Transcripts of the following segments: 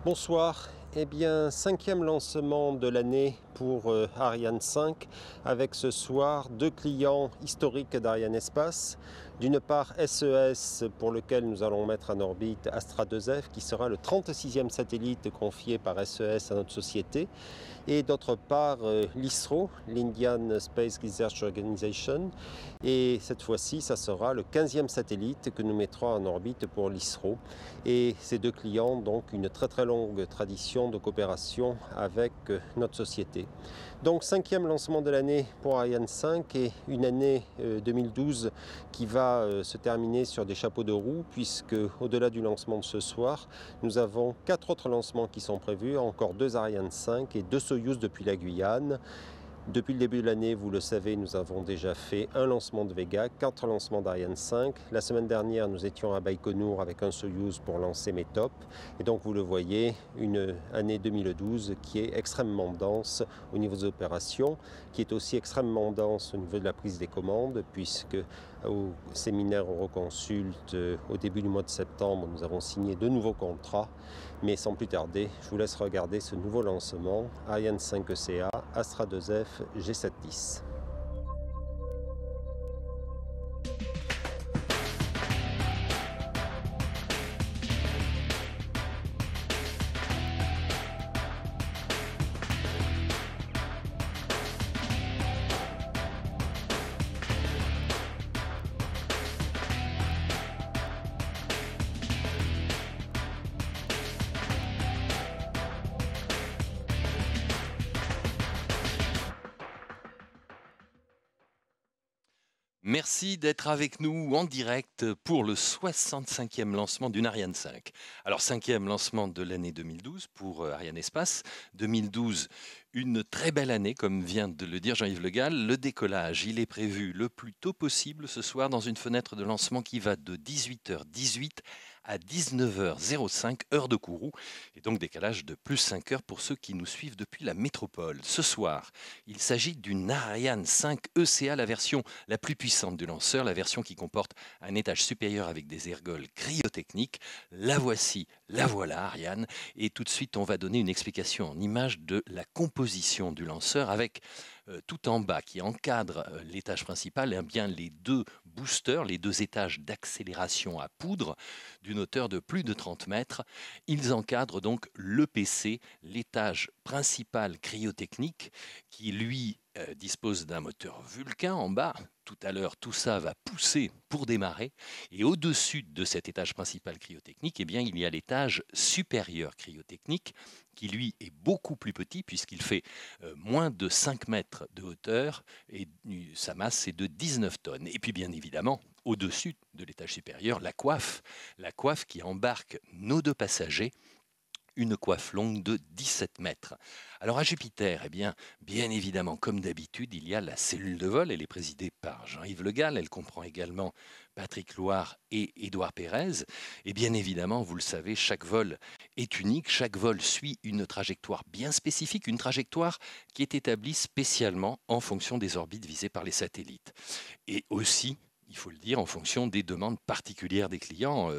Bonsoir. Eh bien, cinquième lancement de l'année pour Ariane 5, avec ce soir deux clients historiques d'Arianespace. D'une part, SES, pour lequel nous allons mettre en orbite Astra 2F, qui sera le 36e satellite confié par SES à notre société. Et d'autre part, l'ISRO, l'Indian Space Research Organization. Et cette fois-ci, ça sera le 15e satellite que nous mettrons en orbite pour l'ISRO. Et ces deux clients ont donc une très très longue tradition de coopération avec notre société. Donc cinquième lancement de l'année pour Ariane 5 et une année 2012 qui va se terminer sur des chapeaux de roue, puisque au-delà du lancement de ce soir, nous avons 4 autres lancements qui sont prévus, encore 2 Ariane 5 et 2 Soyouz depuis la Guyane. Depuis le début de l'année, vous le savez, nous avons déjà fait un lancement de Vega, 4 lancements d'Ariane 5. La semaine dernière, nous étions à Baïkonour avec un Soyouz pour lancer METOP. Et donc, vous le voyez, une année 2012 qui est extrêmement dense au niveau des opérations, qui est aussi extrêmement dense au niveau de la prise des commandes, puisque au séminaire Euroconsult, au début du mois de septembre, nous avons signé de nouveaux contrats. Mais sans plus tarder, je vous laisse regarder ce nouveau lancement, Ariane 5 ECA, Astra 2F, G710. Merci d'être avec nous en direct pour le 65e lancement d'une Ariane 5. Alors, 5e lancement de l'année 2012 pour Arianespace. 2012, une très belle année, comme vient de le dire Jean-Yves Le Gall. Le décollage, il est prévu le plus tôt possible ce soir dans une fenêtre de lancement qui va de 18h18 à 19h05, heure de Kourou, et donc décalage de plus 5 heures pour ceux qui nous suivent depuis la métropole. Ce soir, il s'agit d'une Ariane 5 ECA, la version la plus puissante du lanceur, la version qui comporte un étage supérieur avec des ergols cryotechniques. La voici, la voilà Ariane, et tout de suite on va donner une explication en image de la composition du lanceur avec tout en bas qui encadre l'étage principal, et bien les deux boosters, les deux étages d'accélération à poudre d'une hauteur de plus de 30 mètres. Ils encadrent donc le PC, l'étage principal cryotechnique qui lui dispose d'un moteur Vulcain en bas. Tout à l'heure, tout ça va pousser pour démarrer. Et au-dessus de cet étage principal cryotechnique, eh bien, il y a l'étage supérieur cryotechnique qui, lui, est beaucoup plus petit puisqu'il fait moins de 5 mètres de hauteur et sa masse est de 19 tonnes. Et puis, bien évidemment, au-dessus de l'étage supérieur, la coiffe qui embarque nos deux passagers, une coiffe longue de 17 mètres. Alors à Jupiter, eh bien évidemment, comme d'habitude, il y a la cellule de vol. Elle est présidée par Jean-Yves Le Gall. Elle comprend également Patrick Loire et Édouard Pérez. Et bien évidemment, vous le savez, chaque vol est unique. Chaque vol suit une trajectoire bien spécifique, une trajectoire qui est établie spécialement en fonction des orbites visées par les satellites. Et aussi, il faut le dire, en fonction des demandes particulières des clients.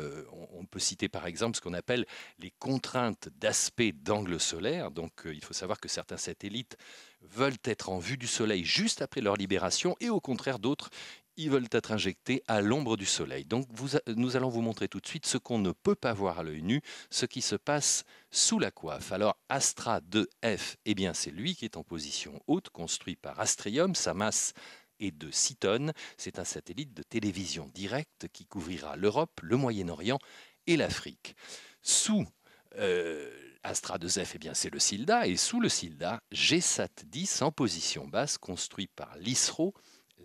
On peut citer par exemple ce qu'on appelle les contraintes d'aspect d'angle solaire. Donc il faut savoir que certains satellites veulent être en vue du Soleil juste après leur libération et au contraire d'autres, ils veulent être injectés à l'ombre du Soleil. Donc nous allons vous montrer tout de suite ce qu'on ne peut pas voir à l'œil nu, ce qui se passe sous la coiffe. Alors Astra 2F, eh bien c'est lui qui est en position haute, construit par Astrium. Sa masse et de 6 tonnes. C'est un satellite de télévision directe qui couvrira l'Europe, le Moyen-Orient et l'Afrique. Sous Astra 2F, eh bien, c'est le SILDA, et sous le SILDA, GSAT-10 en position basse, construit par l'ISRO,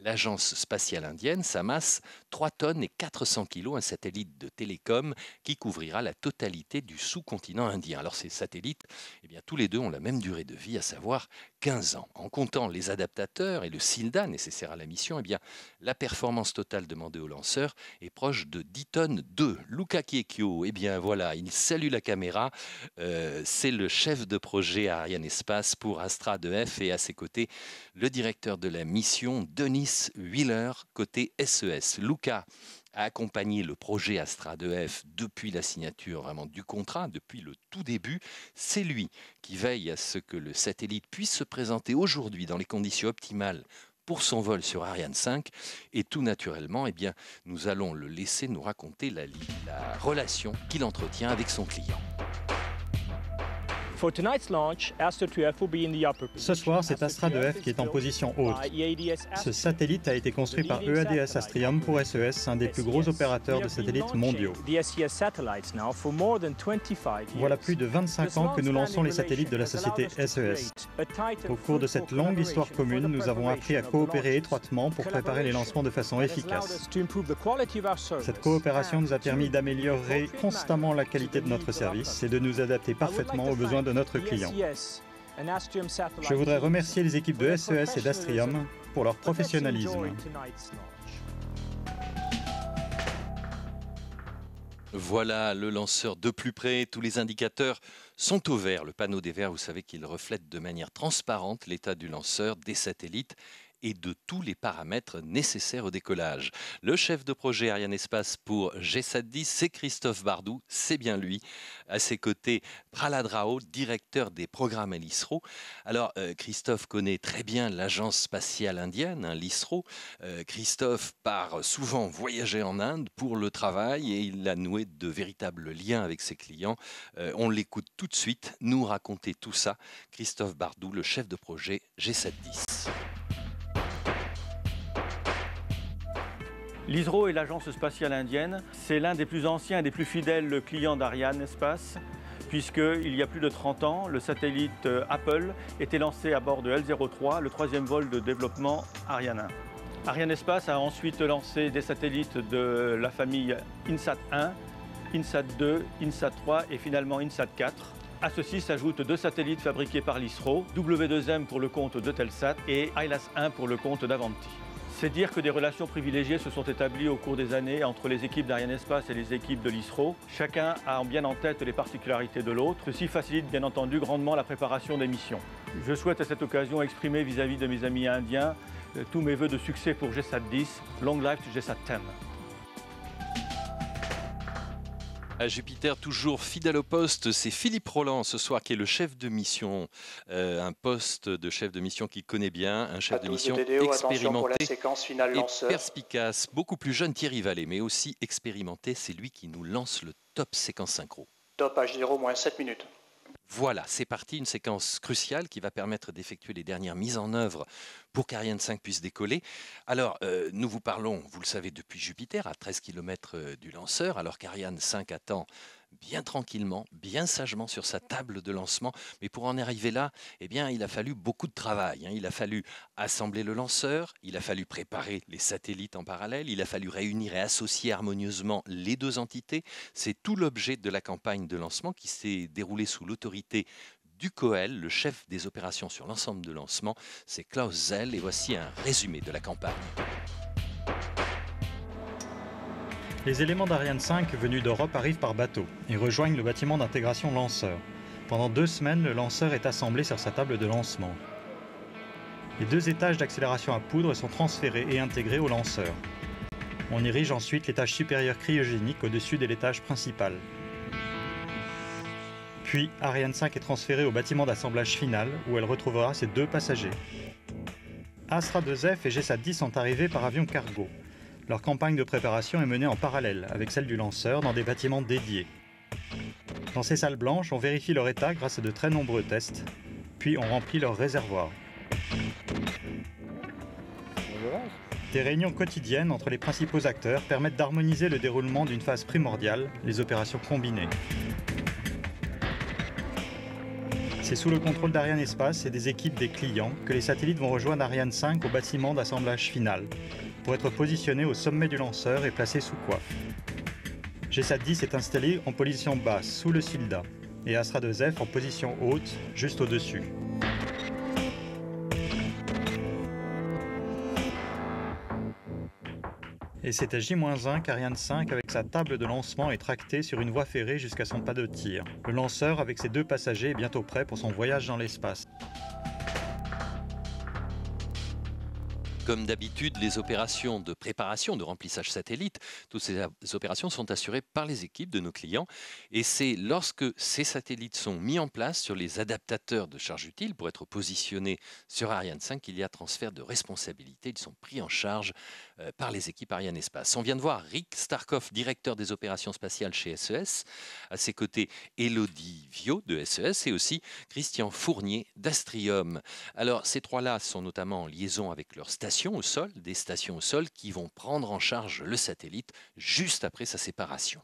l'agence spatiale indienne. Sa masse, 3 tonnes et 400 kilos, un satellite de télécom qui couvrira la totalité du sous-continent indien. Alors ces satellites, eh bien, tous les deux ont la même durée de vie, à savoir 15 ans. En comptant les adaptateurs et le SILDA nécessaire à la mission, eh bien, la performance totale demandée au lanceur est proche de 10 tonnes 2. Luca Chiecchio, eh bien voilà, il salue la caméra. C'est le chef de projet Arianespace pour Astra 2F, et à ses côtés, le directeur de la mission, Denis Wheeler, côté SES. Luca, a accompagné le projet Astra 2F depuis la signature vraiment du contrat, depuis le tout début. C'est lui qui veille à ce que le satellite puisse se présenter aujourd'hui dans les conditions optimales pour son vol sur Ariane 5. Et tout naturellement, eh bien, nous allons le laisser nous raconter la relation qu'il entretient avec son client. Ce soir, c'est Astra 2F qui est en position haute. Ce satellite a été construit par EADS Astrium pour SES, un des plus gros opérateurs de satellites mondiaux. Voilà plus de 25 ans que nous lançons les satellites de la société SES. Au cours de cette longue histoire commune, nous avons appris à coopérer étroitement pour préparer les lancements de façon efficace. Cette coopération nous a permis d'améliorer constamment la qualité de notre service et de nous adapter parfaitement aux besoins de notre client. Je voudrais remercier les équipes de SES et d'Astrium pour leur professionnalisme. Voilà le lanceur de plus près, tous les indicateurs sont au vert. Le panneau des verts, vous savez qu'il reflète de manière transparente l'état du lanceur, des satellites et de tous les paramètres nécessaires au décollage. Le chef de projet Arianespace pour GSAT-10, c'est Christophe Bardou, c'est bien lui. À ses côtés, Prahlad Rao, directeur des programmes à l'ISRO. Alors, Christophe connaît très bien l'agence spatiale indienne, l'ISRO. Christophe part souvent voyager en Inde pour le travail et il a noué de véritables liens avec ses clients. On l'écoute tout de suite nous raconter tout ça. Christophe Bardou, le chef de projet GSAT-10. L'ISRO est l'agence spatiale indienne. C'est l'un des plus anciens et des plus fidèles clients d'Arianespace, puisqu'il y a plus de 30 ans, le satellite Apple était lancé à bord de L03, le troisième vol de développement Ariane 1. Arianespace a ensuite lancé des satellites de la famille INSAT 1, INSAT 2, INSAT 3 et finalement INSAT 4. À ceci s'ajoutent deux satellites fabriqués par l'ISRO, W2M pour le compte de Telsat et ILAS-1 pour le compte d'Avanti. C'est dire que des relations privilégiées se sont établies au cours des années entre les équipes d'Arianespace et les équipes de l'ISRO. Chacun a bien en tête les particularités de l'autre. Ceci facilite bien entendu grandement la préparation des missions. Je souhaite à cette occasion exprimer vis-à-vis de mes amis indiens tous mes vœux de succès pour GSAT-10. Long life to GSAT-10. À Jupiter, toujours fidèle au poste, c'est Philippe Roland ce soir qui est le chef de mission, un poste de chef de mission qu'il connaît bien, un chef de mission expérimenté et perspicace, beaucoup plus jeune Thierry Vallée, mais aussi expérimenté, c'est lui qui nous lance le top séquence synchro. Top H0 moins 7 minutes. Voilà, c'est parti, une séquence cruciale qui va permettre d'effectuer les dernières mises en œuvre pour qu'Ariane 5 puisse décoller. Alors, nous vous parlons, vous le savez, depuis Jupiter, à 13 km du lanceur, alors qu'Ariane 5 attend bien tranquillement, bien sagement sur sa table de lancement. Mais pour en arriver là, eh bien, il a fallu beaucoup de travail. Il a fallu assembler le lanceur, il a fallu préparer les satellites en parallèle, il a fallu réunir et associer harmonieusement les deux entités. C'est tout l'objet de la campagne de lancement qui s'est déroulée sous l'autorité du COEL, le chef des opérations sur l'ensemble de lancement. C'est Klaus Zell et voici un résumé de la campagne. Les éléments d'Ariane 5 venus d'Europe arrivent par bateau et rejoignent le bâtiment d'intégration lanceur. Pendant 2 semaines, le lanceur est assemblé sur sa table de lancement. Les 2 étages d'accélération à poudre sont transférés et intégrés au lanceur. On érige ensuite l'étage supérieur cryogénique au-dessus de l'étage principal. Puis, Ariane 5 est transférée au bâtiment d'assemblage final où elle retrouvera ses 2 passagers. Astra 2F et GSAT-10 sont arrivés par avion cargo. Leur campagne de préparation est menée en parallèle avec celle du lanceur dans des bâtiments dédiés. Dans ces salles blanches, on vérifie leur état grâce à de très nombreux tests, puis on remplit leur réservoir. Des réunions quotidiennes entre les principaux acteurs permettent d'harmoniser le déroulement d'une phase primordiale, les opérations combinées. C'est sous le contrôle d'Arianespace et des équipes des clients que les satellites vont rejoindre Ariane 5 au bâtiment d'assemblage final, pour être positionnés au sommet du lanceur et placés sous coiffe. GSAT-10 est installé en position basse, sous le SILDA, et Astra 2F en position haute, juste au-dessus. Et c'est à J-1 qu'Ariane 5, avec sa table de lancement, est tractée sur une voie ferrée jusqu'à son pas de tir. Le lanceur, avec ses 2 passagers, est bientôt prêt pour son voyage dans l'espace. Comme d'habitude, les opérations de préparation, de remplissage satellite, toutes ces opérations sont assurées par les équipes de nos clients. Et c'est lorsque ces satellites sont mis en place sur les adaptateurs de charge utile pour être positionnés sur Ariane 5 qu'il y a transfert de responsabilité. Ils sont pris en charge par les équipes Arianespace. On vient de voir Rick Starkov, directeur des opérations spatiales chez SES. À ses côtés, Élodie Viau de SES et aussi Christian Fournier d'Astrium. Alors, ces trois-là sont notamment en liaison avec leurs stations au sol, des stations au sol qui vont prendre en charge le satellite juste après sa séparation.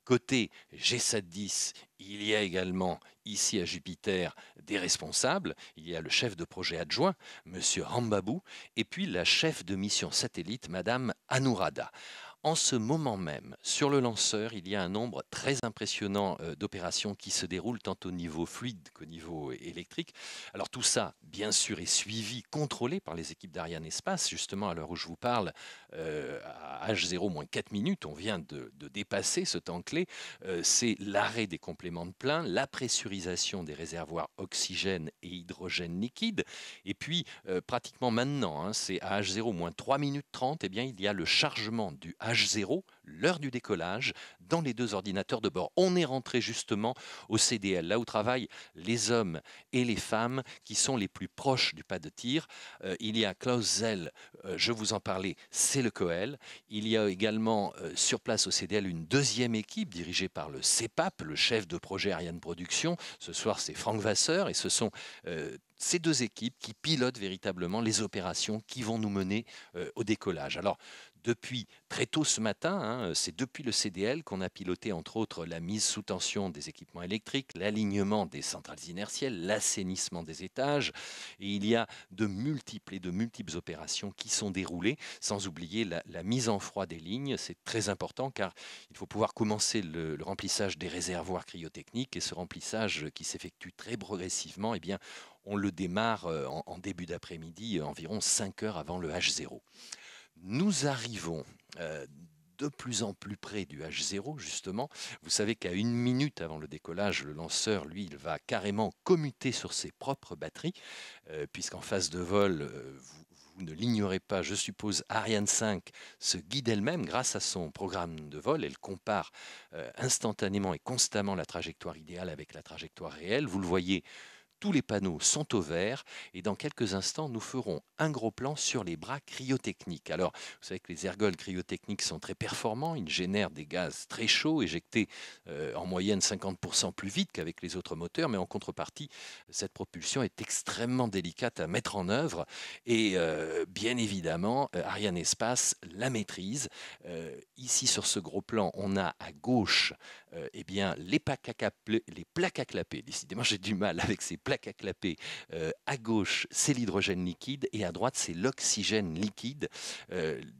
Côté GSAT-10, il y a également ici à Jupiter des responsables. Il y a le chef de projet adjoint, M. Rambabou, et puis la chef de mission satellite, Mme Anuradha. En ce moment même, sur le lanceur, il y a un nombre très impressionnant d'opérations qui se déroulent tant au niveau fluide qu'au niveau électrique. Alors tout ça, bien sûr, est suivi, contrôlé par les équipes d'Arianespace. Justement, à l'heure où je vous parle, à H0-4 minutes, on vient de dépasser ce temps clé. C'est l'arrêt des compléments de plein, la pressurisation des réservoirs oxygène et hydrogène liquide. Et puis, pratiquement maintenant, c'est à H0-3 minutes 30, eh bien, il y a le chargement du H0, l'heure du décollage, dans les deux ordinateurs de bord. On est rentré justement au CDL, là où travaillent les hommes et les femmes qui sont les plus proches du pas de tir. Il y a Klaus Zell, je vous en parlais, c'est le COEL. Il y a également sur place au CDL une deuxième équipe dirigée par le CEPAP, le chef de projet Ariane Production. Ce soir, c'est Franck Vasseur et ce sont ces deux équipes qui pilotent véritablement les opérations qui vont nous mener au décollage. Alors, depuis très tôt ce matin, c'est depuis le CDL qu'on a piloté entre autres la mise sous tension des équipements électriques, l'alignement des centrales inertielles, l'assainissement des étages. Et il y a de multiples opérations qui sont déroulées, sans oublier la mise en froid des lignes. C'est très important car il faut pouvoir commencer le remplissage des réservoirs cryotechniques et ce remplissage qui s'effectue très progressivement, eh bien, on le démarre en début d'après-midi, environ 5 heures avant le H0. Nous arrivons de plus en plus près du H0, justement. Vous savez qu'à 1 minute avant le décollage, le lanceur, lui, il va carrément commuter sur ses propres batteries, puisqu'en phase de vol, vous ne l'ignorez pas, je suppose, Ariane 5 se guide elle-même grâce à son programme de vol. Elle compare instantanément et constamment la trajectoire idéale avec la trajectoire réelle. Vous le voyez, tous les panneaux sont au vert et dans quelques instants, nous ferons un gros plan sur les bras cryotechniques. Alors, vous savez que les ergols cryotechniques sont très performants, ils génèrent des gaz très chauds éjectés en moyenne 50% plus vite qu'avec les autres moteurs, mais en contrepartie, cette propulsion est extrêmement délicate à mettre en œuvre et bien évidemment, Arianespace la maîtrise. Ici, sur ce gros plan, on a à gauche eh bien, les plaques à clapper. Décidément, j'ai du mal avec ces plaques à clapper. À gauche, c'est l'hydrogène liquide et à droite, c'est l'oxygène liquide.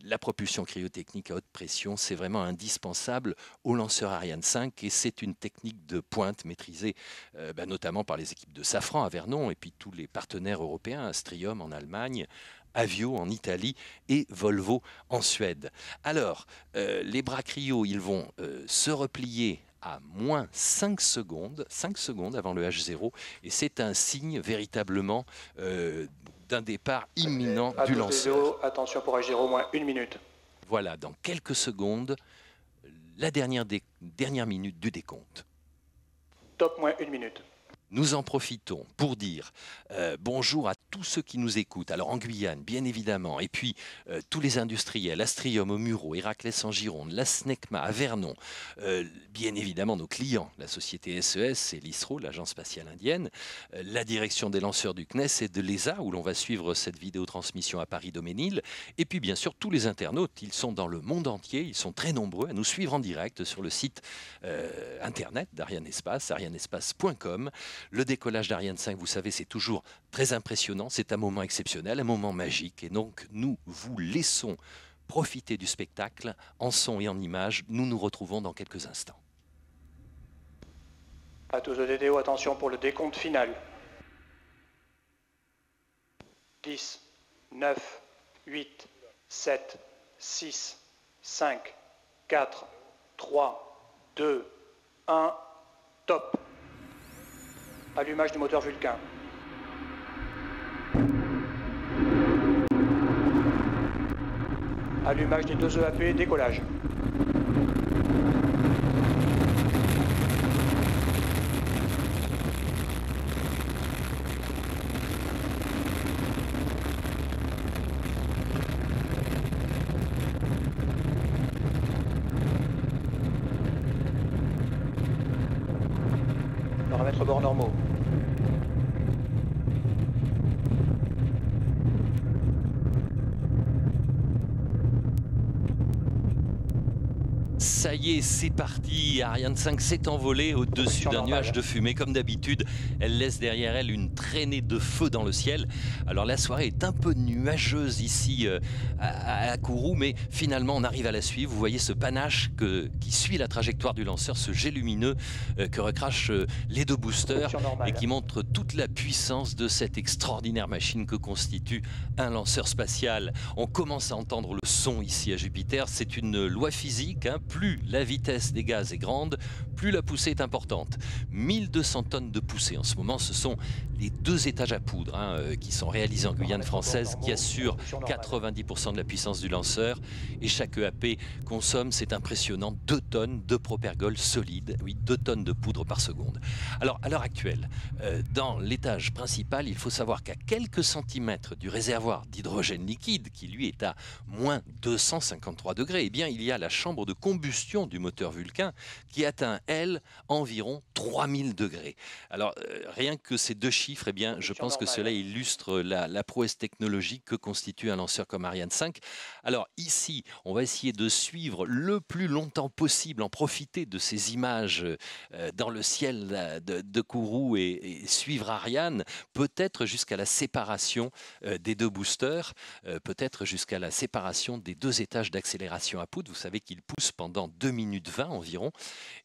La propulsion cryotechnique à haute pression, c'est vraiment indispensable au lanceur Ariane 5 et c'est une technique de pointe maîtrisée notamment par les équipes de Safran à Vernon et puis tous les partenaires européens, Astrium en Allemagne, Avio en Italie et Volvo en Suède. Alors, les bras cryo, ils vont se replier à moins 5 secondes avant le H0 et c'est un signe véritablement d'un départ imminent du lanceur. Attention pour H0, moins 1 minute. Voilà, dans quelques secondes, la dernière minute du décompte. Top, moins 1 minute. Nous en profitons pour dire bonjour à tous ceux qui nous écoutent. Alors en Guyane, bien évidemment, et puis tous les industriels, Astrium au Muro, Héraclès en Gironde, la SNECMA à Vernon, bien évidemment nos clients, la société SES et l'ISRO, l'Agence spatiale indienne, la direction des lanceurs du CNES et de l'ESA, où l'on va suivre cette vidéotransmission à Paris-Doménil, et puis bien sûr tous les internautes, ils sont dans le monde entier, ils sont très nombreux à nous suivre en direct sur le site internet d'Arianespace, arianespace.com. Le décollage d'Ariane 5, vous savez, c'est toujours très impressionnant, c'est un moment exceptionnel, un moment magique. Et donc, nous vous laissons profiter du spectacle en son et en images. Nous nous retrouvons dans quelques instants. À tous EDDO, attention pour le décompte final. 10, 9, 8, 7, 6, 5, 4, 3, 2, 1, top. Allumage du moteur Vulcain. Allumage des 2 EAP, décollage. Paramètres bord normaux. Ça y est, c'est parti. Ariane 5 s'est envolée au-dessus d'un nuage de fumée. Comme d'habitude, elle laisse derrière elle une traînée de feu dans le ciel. Alors la soirée est un peu nuageuse ici à Kourou, mais finalement on arrive à la suivre. Vous voyez ce panache qui suit la trajectoire du lanceur, ce jet lumineux que recrachent les 2 boosters et qui montre toute la puissance de cette extraordinaire machine que constitue un lanceur spatial. On commence à entendre le son ici à Jupiter. C'est une loi physique, hein. Plus la vitesse des gaz est grande, plus la poussée est importante. 1200 tonnes de poussée en ce moment, ce sont les 2 étages à poudre qui sont réalisés en Guyane française, qui assurent 90% de la puissance du lanceur. Et chaque EAP consomme, c'est impressionnant, 2 tonnes de propergol solide, oui, 2 tonnes de poudre par seconde. Alors à l'heure actuelle, dans l'étage principal, il faut savoir qu'à quelques centimètres du réservoir d'hydrogène liquide, qui lui est à moins 253 degrés, eh bien il y a la chambre de combustion du moteur Vulcain qui atteint, elle, environ 3000 degrés. Alors, rien que ces 2 chiffres, eh bien, je pense que cela illustre la prouesse technologique que constitue un lanceur comme Ariane 5. Alors ici, on va essayer de suivre le plus longtemps possible, en profiter de ces images dans le ciel de Kourou et suivre Ariane, peut-être jusqu'à la séparation des 2 boosters, peut-être jusqu'à la séparation des 2 étages d'accélération à poudre. Vous savez qu'ils poussent pendant 2 minutes 20 environ,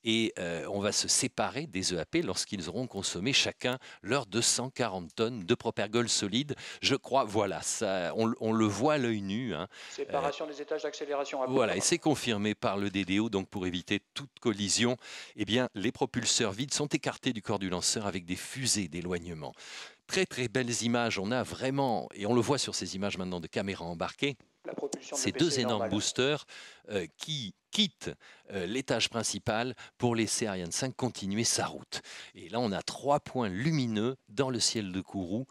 et on va se séparer des EAP lorsqu'ils auront consommé chacun leurs 240 tonnes de propergol solide. Je crois, voilà, ça, on le voit à l'œil nu. Hein. Séparation des étages d'accélération à poudre. Voilà, et c'est confirmé par le DDO, donc pour éviter toute collision, eh bien, les propulseurs vides sont écartés du corps du lanceur avec des fusées d'éloignement. Très très belles images, on a vraiment, et on le voit sur ces images maintenant de caméras embarquées, ces 2 énormes boosters qui quittent l'étage principal pour laisser Ariane 5 continuer sa route. Et là, on a 3 points lumineux dans le ciel de Kourou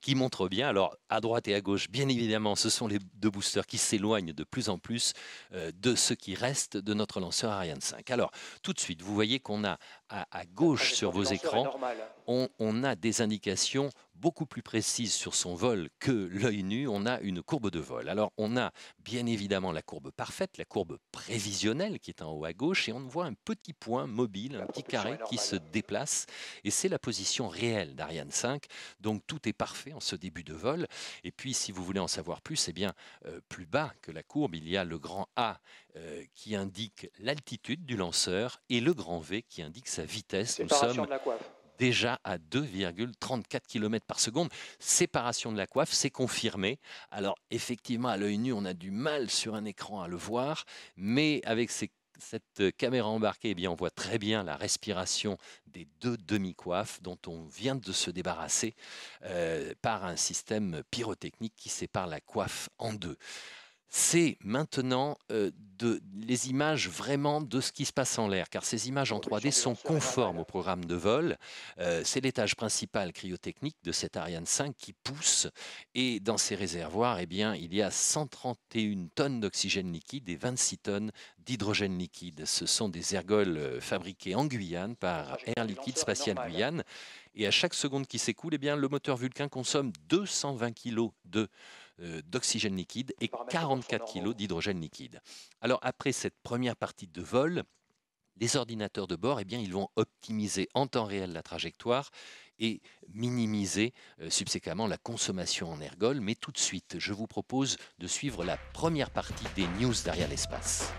qui montrent bien, alors à droite et à gauche, bien évidemment, ce sont les 2 boosters qui s'éloignent de plus en plus de ce qui reste de notre lanceur Ariane 5. Alors, tout de suite, vous voyez qu'on a à gauche sur vos écrans, on a des indications beaucoup plus précise sur son vol que l'œil nu. On a une courbe de vol. Alors on a bien évidemment la courbe parfaite, la courbe prévisionnelle qui est en haut à gauche, et on voit un petit point mobile, un petit carré qui se déplace, et c'est la position réelle d'Ariane 5. Donc tout est parfait en ce début de vol. Et puis si vous voulez en savoir plus, eh bien plus bas que la courbe, il y a le grand A qui indique l'altitude du lanceur et le grand V qui indique sa vitesse. Nous sommes déjà à 2,34 km par seconde. Séparation de la coiffe, c'est confirmé. Alors effectivement, à l'œil nu, on a du mal sur un écran à le voir, mais avec cette caméra embarquée, eh bien, on voit très bien la respiration des 2 demi-coiffes dont on vient de se débarrasser par un système pyrotechnique qui sépare la coiffe en 2. C'est maintenant les images vraiment de ce qui se passe en l'air, car ces images en 3D sont conformes au programme de vol. C'est l'étage principal cryotechnique de cette Ariane 5 qui pousse, et dans ces réservoirs, eh bien, il y a 131 tonnes d'oxygène liquide et 26 tonnes d'hydrogène liquide. Ce sont des ergols fabriqués en Guyane par Air Liquide Spatial Guyane, et à chaque seconde qui s'écoule, eh bien, le moteur Vulcain consomme 220 kg d'oxygène liquide et 44 kg d'hydrogène liquide. Alors après cette première partie de vol, les ordinateurs de bord, eh bien, ils vont optimiser en temps réel la trajectoire et minimiser subséquemment la consommation en ergol. Mais tout de suite, je vous propose de suivre la première partie des news d'Ariane Espace.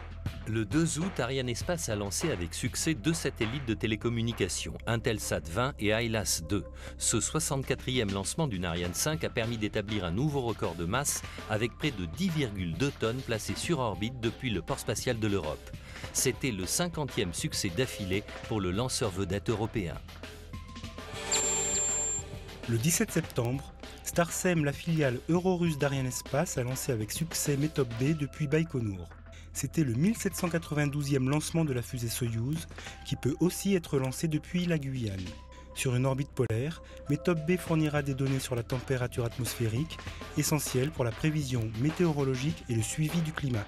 Le 2 août, Ariane Espace a lancé avec succès 2 satellites de télécommunications, Intelsat 20 et AILAS 2. Ce 64e lancement d'une Ariane 5 a permis d'établir un nouveau record de masse avec près de 10,2 tonnes placées sur orbite depuis le port spatial de l'Europe. C'était le 50e succès d'affilée pour le lanceur vedette européen. Le 17 septembre, Starsem, la filiale euro-russe d'Arianespace, a lancé avec succès Metop B depuis Baïkonour. C'était le 1792e lancement de la fusée Soyouz, qui peut aussi être lancée depuis la Guyane. Sur une orbite polaire, Metop B fournira des données sur la température atmosphérique, essentielles pour la prévision météorologique et le suivi du climat.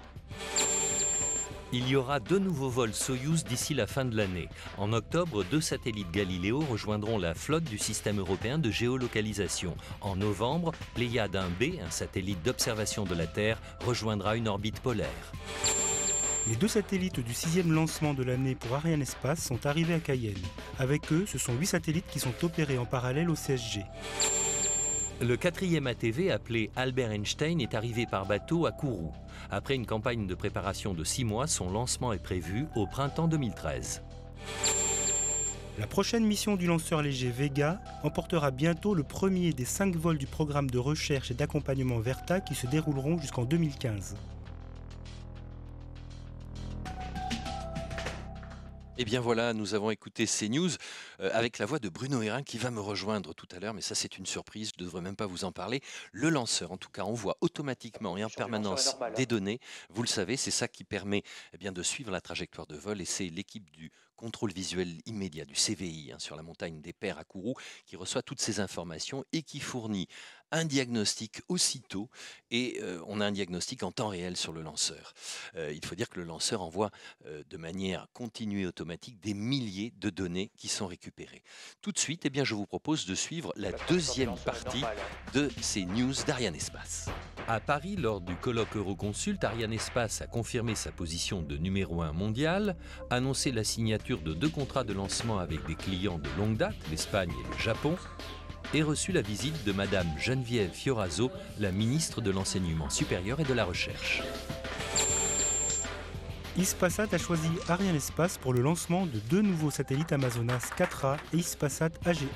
Il y aura 2 nouveaux vols Soyouz d'ici la fin de l'année. En octobre, 2 satellites Galileo rejoindront la flotte du système européen de géolocalisation. En novembre, Pléiade 1B, un satellite d'observation de la Terre, rejoindra une orbite polaire. Les 2 satellites du 6e lancement de l'année pour Arianespace sont arrivés à Cayenne. Avec eux, ce sont 8 satellites qui sont opérés en parallèle au CSG. Le 4e ATV, appelé Albert Einstein, est arrivé par bateau à Kourou. Après une campagne de préparation de 6 mois, son lancement est prévu au printemps 2013. La prochaine mission du lanceur léger Vega emportera bientôt le premier des 5 vols du programme de recherche et d'accompagnement Verta qui se dérouleront jusqu'en 2015. Et bien voilà, nous avons écouté ces news avec la voix de Bruno Hérin qui va me rejoindre tout à l'heure, mais ça c'est une surprise, je ne devrais même pas vous en parler. Le lanceur, en tout cas, envoie automatiquement et en permanence des données. Vous le savez, c'est ça qui permet de suivre la trajectoire de vol et c'est l'équipe du contrôle visuel immédiat, du CVI, sur la montagne des Pères à Kourou, qui reçoit toutes ces informations et qui fournit un diagnostic aussitôt et on a un diagnostic en temps réel sur le lanceur. Il faut dire que le lanceur envoie de manière continue et automatique des milliers de données qui sont récupérées. Tout de suite, je vous propose de suivre la deuxième partie de ces news d'Arianespace. À Paris, lors du colloque Euroconsult, Arianespace a confirmé sa position de numéro 1 mondial, annoncé la signature de 2 contrats de lancement avec des clients de longue date, l'Espagne et le Japon, et reçu la visite de Madame Geneviève Fioraso, la ministre de l'Enseignement supérieur et de la Recherche. Hispasat a choisi Arianespace pour le lancement de 2 nouveaux satellites Amazonas 4A et Hispasat AG1.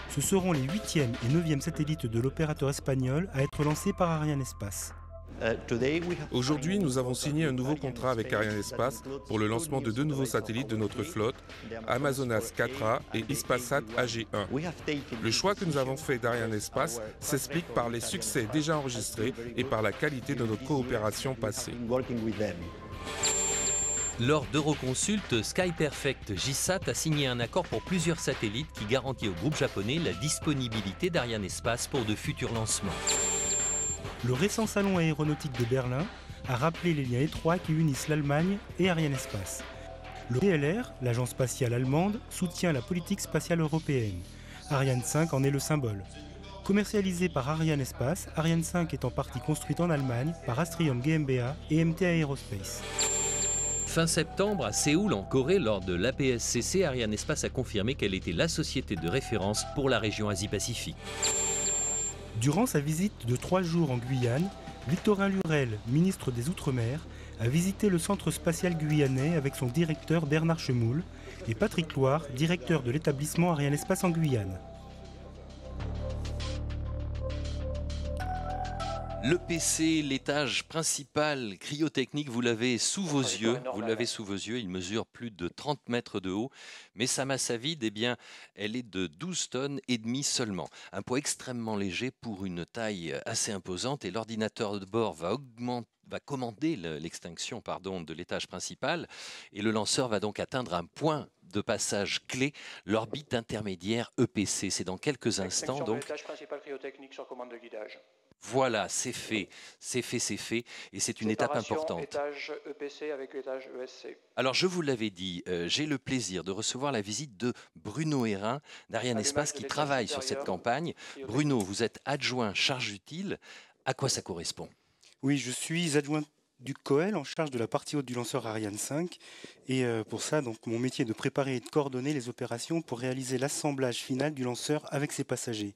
Ce seront les 8e et 9e satellites de l'opérateur espagnol à être lancés par Arianespace. Aujourd'hui, nous avons signé un nouveau contrat avec Arianespace pour le lancement de 2 nouveaux satellites de notre flotte, Amazonas 4A et Hispasat AG1. Le choix que nous avons fait d'Arianespace s'explique par les succès déjà enregistrés et par la qualité de notre coopération passée. Lors d'Euroconsult, SkyPerfect JSAT a signé un accord pour plusieurs satellites qui garantit au groupe japonais la disponibilité d'Arianespace pour de futurs lancements. Le récent salon aéronautique de Berlin a rappelé les liens étroits qui unissent l'Allemagne et Arianespace. Le DLR, l'agence spatiale allemande, soutient la politique spatiale européenne. Ariane 5 en est le symbole. Commercialisé par Arianespace, Ariane 5 est en partie construite en Allemagne par Astrium GmbH et MT Aerospace. Fin septembre, à Séoul, en Corée, lors de l'APSCC, Arianespace a confirmé qu'elle était la société de référence pour la région Asie-Pacifique. Durant sa visite de 3 jours en Guyane, Victorin Lurel, ministre des Outre-mer, a visité le centre spatial guyanais avec son directeur Bernard Chemoul et Patrick Loire, directeur de l'établissement Arianespace en Guyane. Le PC, l'étage principal cryotechnique, vous l'avez sous vos yeux. Il mesure plus de 30 mètres de haut. Mais sa masse à vide, elle est de 12 tonnes et demie seulement. Un poids extrêmement léger pour une taille assez imposante. Et l'ordinateur de bord va commander l'extinction de l'étage principal. Et le lanceur va donc atteindre un point de passage clé, l'orbite intermédiaire EPC. C'est dans quelques instants. Donc, l'étage principal cryotechnique sur commande de guidage. Voilà, c'est fait, et c'est une étape importante. Étage EPC avec l'étage ESC. Alors, je vous l'avais dit, j'ai le plaisir de recevoir la visite de Bruno Hérin d'Arianespace qui travaille sur cette campagne. Bruno, vous êtes adjoint charge utile. À quoi ça correspond? Oui, je suis adjoint du COEL en charge de la partie haute du lanceur Ariane 5. Et pour ça, donc, mon métier est de préparer et de coordonner les opérations pour réaliser l'assemblage final du lanceur avec ses passagers.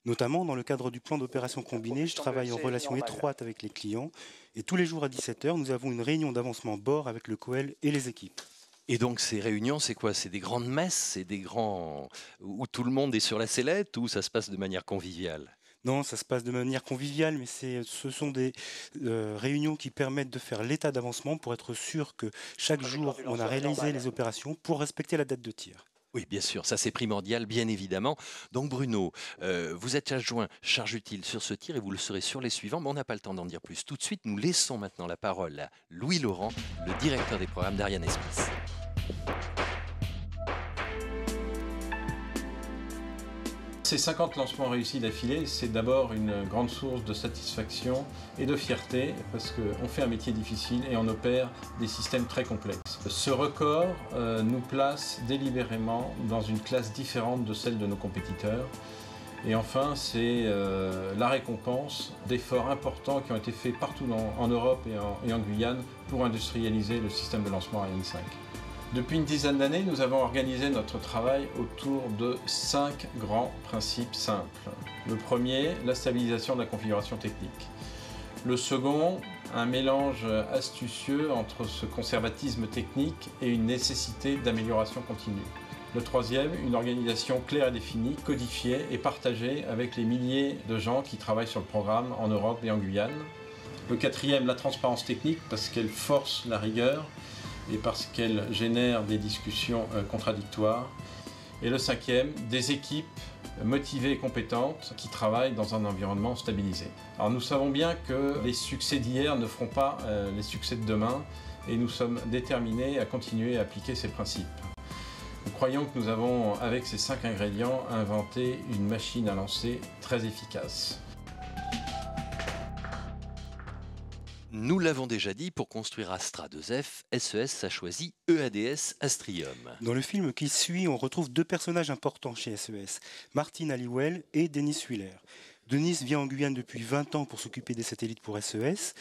Notamment dans le cadre du plan d'opération combiné, je travaille en relation étroite avec les clients et tous les jours à 17h, nous avons une réunion d'avancement bord avec le COEL et les équipes. Et donc ces réunions, c'est quoi? C'est des grandes messes, c'est des grands où tout le monde est sur la sellette ou ça se passe de manière conviviale? Non, ça se passe de manière conviviale, mais ce sont des réunions qui permettent de faire l'état d'avancement pour être sûr que chaque jour, on a réalisé les opérations pour respecter la date de tir. Oui, bien sûr, ça c'est primordial, bien évidemment. Donc Bruno, vous êtes adjoint charge utile sur ce tir et vous le serez sur les suivants, mais on n'a pas le temps d'en dire plus. Tout de suite, nous laissons maintenant la parole à Louis Laurent, le directeur des programmes d'Arianespace. Ces 50 lancements réussis d'affilée, c'est d'abord une grande source de satisfaction et de fierté parce qu'on fait un métier difficile et on opère des systèmes très complexes. Ce record nous place délibérément dans une classe différente de celle de nos compétiteurs. Et enfin, c'est la récompense d'efforts importants qui ont été faits partout en Europe et en Guyane pour industrialiser le système de lancement Ariane 5. Depuis une dizaine d'années, nous avons organisé notre travail autour de 5 grands principes simples. Le premier, la stabilisation de la configuration technique. Le second, un mélange astucieux entre ce conservatisme technique et une nécessité d'amélioration continue. Le troisième, une organisation claire et définie, codifiée et partagée avec les milliers de gens qui travaillent sur le programme en Europe et en Guyane. Le quatrième, la transparence technique, parce qu'elle force la rigueur et parce qu'elle génère des discussions contradictoires. Et le cinquième, des équipes motivées et compétentes qui travaillent dans un environnement stabilisé. Alors nous savons bien que les succès d'hier ne feront pas les succès de demain et nous sommes déterminés à continuer à appliquer ces principes. Nous croyons que nous avons, avec ces 5 ingrédients, inventé une machine à lancer très efficace. Nous l'avons déjà dit, pour construire Astra 2F, SES a choisi EADS Astrium. Dans le film qui suit, on retrouve 2 personnages importants chez SES, Martin Halliwell et Denis Wheeler. Denis vient en Guyane depuis 20 ans pour s'occuper des satellites pour SES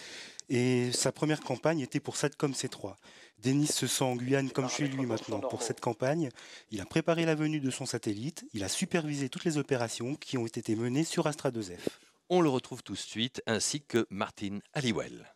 et sa première campagne était pour Satcom C3. Denis se sent en Guyane comme chez lui maintenant pour cette campagne. Il a préparé la venue de son satellite, il a supervisé toutes les opérations qui ont été menées sur Astra 2F. On le retrouve tout de suite, ainsi que Martin Halliwell.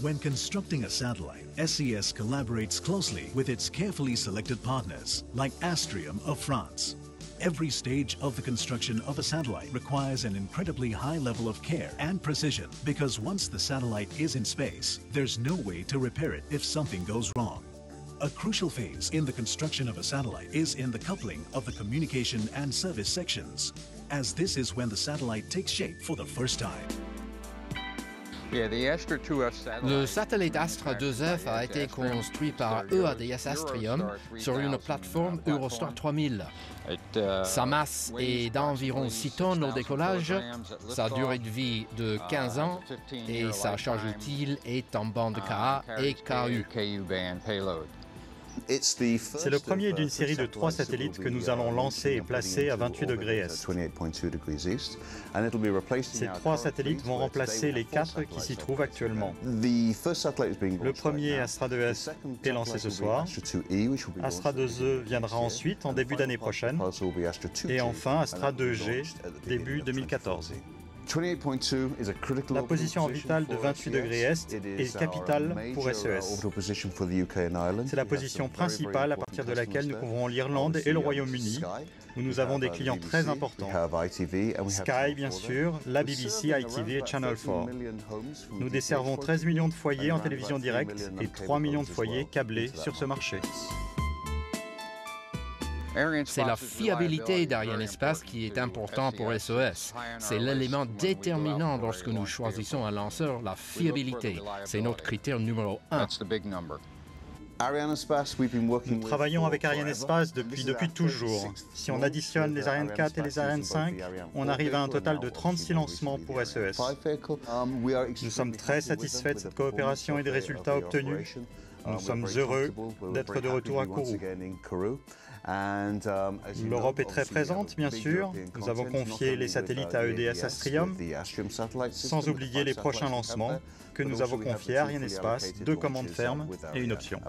When constructing a satellite, SES collaborates closely with its carefully selected partners, like Astrium of France. Every stage of the construction of a satellite requires an incredibly high level of care and precision, because once the satellite is in space, there's no way to repair it if something goes wrong. A crucial phase in the construction of a satellite is in the coupling of the communication and service sections, as this is when the satellite takes shape for the first time. Le satellite Astra 2F a été construit par EADS Astrium sur une plateforme Eurostar 3000. Sa masse est d'environ 6 tonnes au décollage, sa durée de vie de 15 ans et sa charge utile est en bande Ka et KU. C'est le premier d'une série de 3 satellites que nous allons lancer et placer à 28 degrés Est. Ces 3 satellites vont remplacer les 4 qui s'y trouvent actuellement. Le premier, Astra 2S, est lancé ce soir. Astra 2E viendra ensuite en début d'année prochaine. Et enfin, Astra 2G, début 2014. La position orbitale de 28 degrés Est est capitale pour SES. C'est la position principale à partir de laquelle nous couvrons l'Irlande et le Royaume-Uni, où nous avons des clients très importants. Sky, bien sûr, la BBC, ITV et Channel 4. Nous desservons 13 millions de foyers en télévision directe et 3 millions de foyers câblés sur ce marché. C'est la fiabilité d'Arianespace qui est important pour SES. C'est l'élément déterminant lorsque nous choisissons un lanceur, la fiabilité. C'est notre critère numéro 1. Nous travaillons avec Arianespace depuis toujours. Si on additionne les Ariane 4 et les Ariane 5, on arrive à un total de 36 lancements pour SES. Nous sommes très satisfaits de cette coopération et des résultats obtenus. Nous sommes heureux d'être de retour à Kourou. L'Europe est très présente, bien sûr. Nous avons confié les satellites à EADS Astrium, sans oublier les prochains lancements que nous avons confiés à Arianespace, 2 commandes fermes et une option.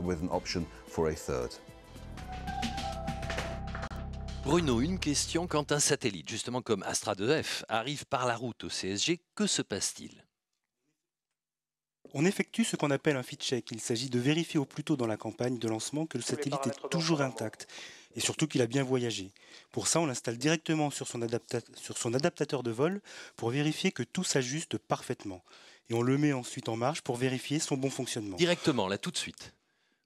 Bruno, une question. Quand un satellite, justement comme Astra 2F, arrive par la route au CSG, que se passe-t-il ? On effectue ce qu'on appelle un fit check. Il s'agit de vérifier au plus tôt dans la campagne de lancement que le satellite est toujours intact et surtout qu'il a bien voyagé. Pour ça, on l'installe directement sur son adaptateur de vol pour vérifier que tout s'ajuste parfaitement. et on le met ensuite en marche pour vérifier son bon fonctionnement. Directement, là tout de suite.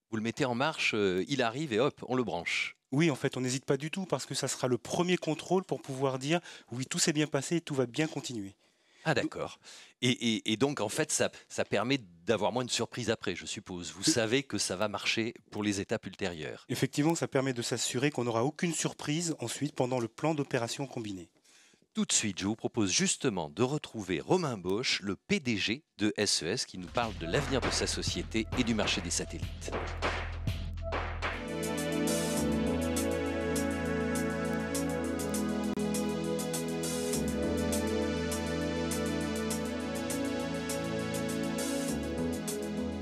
Vous le mettez en marche, il arrive et hop, on le branche. Oui, en fait, on n'hésite pas du tout parce que ça sera le premier contrôle pour pouvoir dire oui, tout s'est bien passé et tout va bien continuer. Ah d'accord. Et donc en fait, ça permet d'avoir moins de surprises après, je suppose. Vous savez que ça va marcher pour les étapes ultérieures. Effectivement, ça permet de s'assurer qu'on n'aura aucune surprise ensuite pendant le plan d'opération combiné. Tout de suite, je vous propose justement de retrouver Romain Bosch, le PDG de SES, qui nous parle de l'avenir de sa société et du marché des satellites.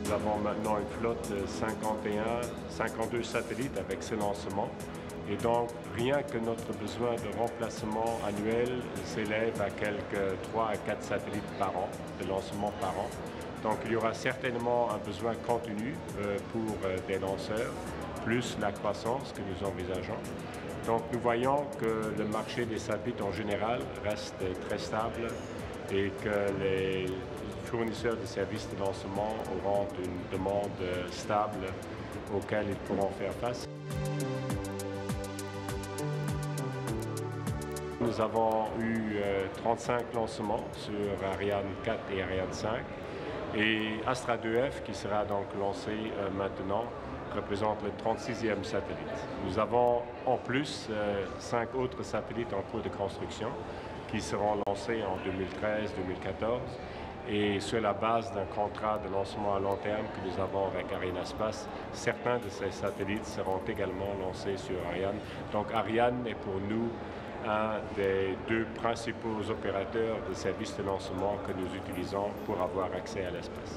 Nous avons maintenant une flotte de 52 satellites avec ce lancement. Et donc, rien que notre besoin de remplacement annuel s'élève à quelques 3 à 4 satellites par an, de lancement par an. Donc, il y aura certainement un besoin continu pour des lanceurs, plus la croissance que nous envisageons. Donc, nous voyons que le marché des satellites en général reste très stable et que les fournisseurs de services de lancement auront une demande stable auquel ils pourront faire face. Nous avons eu 35 lancements sur Ariane 4 et Ariane 5 et Astra 2F qui sera donc lancé maintenant représente le 36e satellite. Nous avons en plus 5 autres satellites en cours de construction qui seront lancés en 2013-2014 et sur la base d'un contrat de lancement à long terme que nous avons avec Arianespace, certains de ces satellites seront également lancés sur Ariane. Donc Ariane est pour nous un des 2 principaux opérateurs de services de lancement que nous utilisons pour avoir accès à l'espace.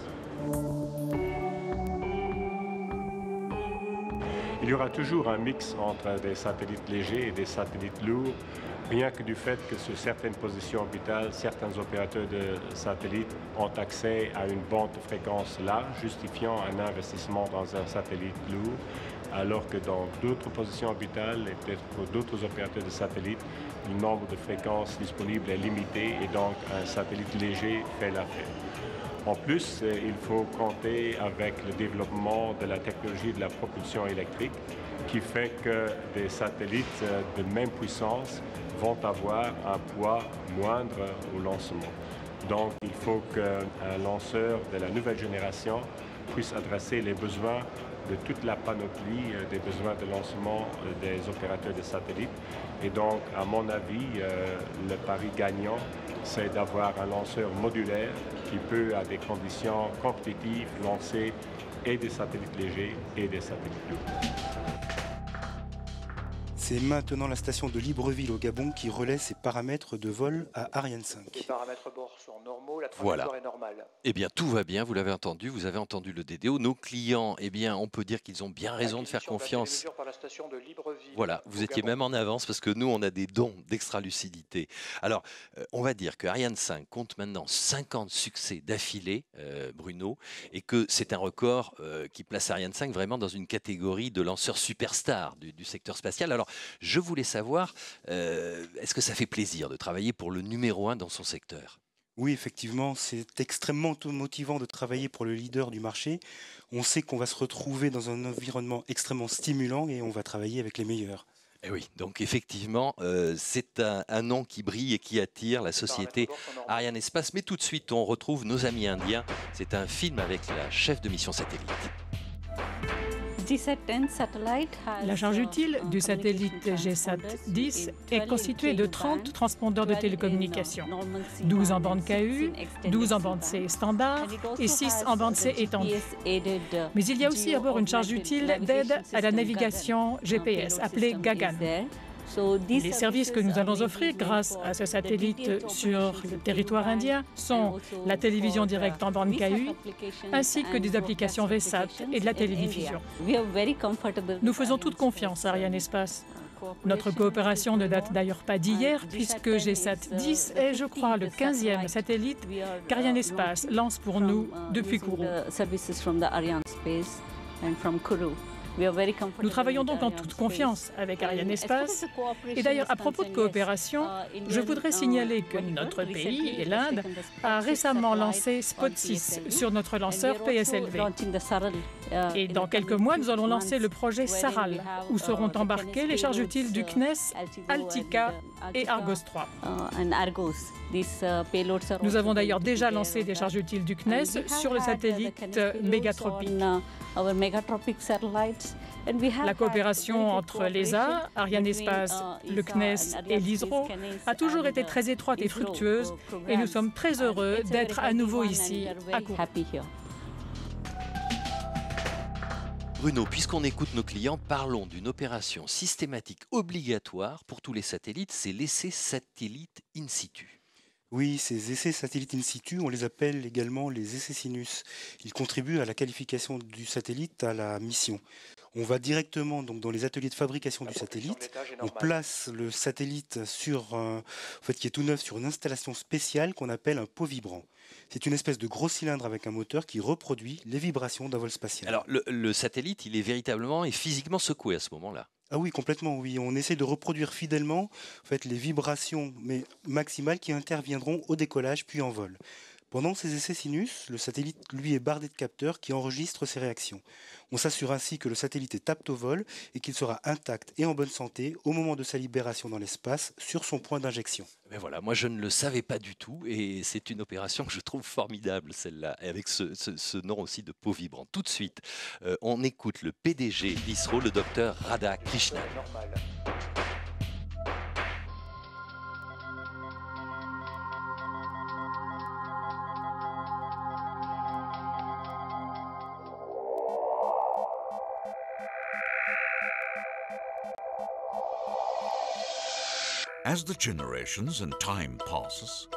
Il y aura toujours un mix entre des satellites légers et des satellites lourds, rien que du fait que sur certaines positions orbitales, certains opérateurs de satellites ont accès à une bande de fréquence large, justifiant un investissement dans un satellite lourd, alors que dans d'autres positions orbitales et peut-être pour d'autres opérateurs de satellites, le nombre de fréquences disponibles est limité et donc un satellite léger fait l'affaire. En plus, il faut compter avec le développement de la technologie de la propulsion électrique qui fait que des satellites de même puissance vont avoir un poids moindre au lancement. Donc, il faut qu'un lanceur de la nouvelle génération puisse adresser les besoins de toute la panoplie des besoins de lancement des opérateurs de satellites. Et donc, à mon avis, le pari gagnant, c'est d'avoir un lanceur modulaire qui peut, à des conditions compétitives, lancer et des satellites légers et des satellites lourds. C'est maintenant la station de Libreville au Gabon qui relaie ses paramètres de vol à Ariane 5. Les paramètres bord sont normaux, la trajectoire est normale. Eh bien, tout va bien, vous l'avez entendu, vous avez entendu le DDO. Nos clients, eh bien, on peut dire qu'ils ont bien raison de faire confiance. Par la station de Libreville, voilà, vous étiez même en avance parce que nous, on a des dons d'extra-lucidité. Alors, on va dire que Ariane 5 compte maintenant 50 succès d'affilée, Bruno, et que c'est un record qui place Ariane 5 vraiment dans une catégorie de lanceurs superstars du secteur spatial. Alors, je voulais savoir, est-ce que ça fait plaisir de travailler pour le numéro 1 dans son secteur ? Oui, effectivement, c'est extrêmement motivant de travailler pour le leader du marché. On sait qu'on va se retrouver dans un environnement extrêmement stimulant et on va travailler avec les meilleurs. Eh oui, donc effectivement, c'est un nom qui brille et qui attire la société Arianespace. Mais tout de suite, on retrouve nos amis indiens. C'est un film avec la chef de mission satellite. La charge utile du satellite GSAT-10 est constituée de 30 transpondeurs de télécommunications, 12 en bande KU, 12 en bande C standard et 6 en bande C étendue. Mais il y a aussi à bord une charge utile d'aide à la navigation GPS, appelée Gagan. Les services que nous allons offrir grâce à ce satellite sur le territoire indien sont la télévision directe en bande KU, ainsi que des applications VSAT et de la télédiffusion. Nous faisons toute confiance à Arianespace. Notre coopération ne date d'ailleurs pas d'hier, puisque GSAT-10 est, je crois, le 15e satellite qu'Arianespace lance pour nous depuis Kourou. Nous travaillons donc en toute confiance avec Arianespace. Et d'ailleurs, à propos de coopération, je voudrais signaler que notre pays et l'Inde a récemment lancé Spot 6 sur notre lanceur PSLV. Et dans quelques mois, nous allons lancer le projet Saral, où seront embarqués les charges utiles du CNES, Altica et Argos 3. Nous avons d'ailleurs déjà lancé des charges utiles du CNES sur le satellite Mégatropique. La coopération entre l'ESA, Arianespace, le CNES et l'ISRO a toujours été très étroite et fructueuse et nous sommes très heureux d'être à nouveau ici à Kourou. Bruno, puisqu'on écoute nos clients, parlons d'une opération systématique obligatoire pour tous les satellites, c'est l'essai satellite in situ. Oui, ces essais satellites in situ, on les appelle également les essais sinus. Ils contribuent à la qualification du satellite à la mission. On va directement donc, dans les ateliers de fabrication du satellite. On place le satellite qui est tout neuf sur une installation spéciale qu'on appelle un pot vibrant. C'est une espèce de gros cylindre avec un moteur qui reproduit les vibrations d'un vol spatial. Alors le satellite, il est véritablement et physiquement secoué à ce moment-là. Ah oui, complètement, oui. On essaie de reproduire fidèlement les vibrations maximales qui interviendront au décollage puis en vol. Pendant ces essais sinus, le satellite, lui, est bardé de capteurs qui enregistrent ces réactions. On s'assure ainsi que le satellite est apte au vol et qu'il sera intact et en bonne santé au moment de sa libération dans l'espace sur son point d'injection. Mais voilà, moi je ne le savais pas du tout et c'est une opération que je trouve formidable celle-là, avec ce nom aussi de pot vibrant. Tout de suite, on écoute le PDG d'ISRO, le docteur Radha Krishnan. As the generations and time passes,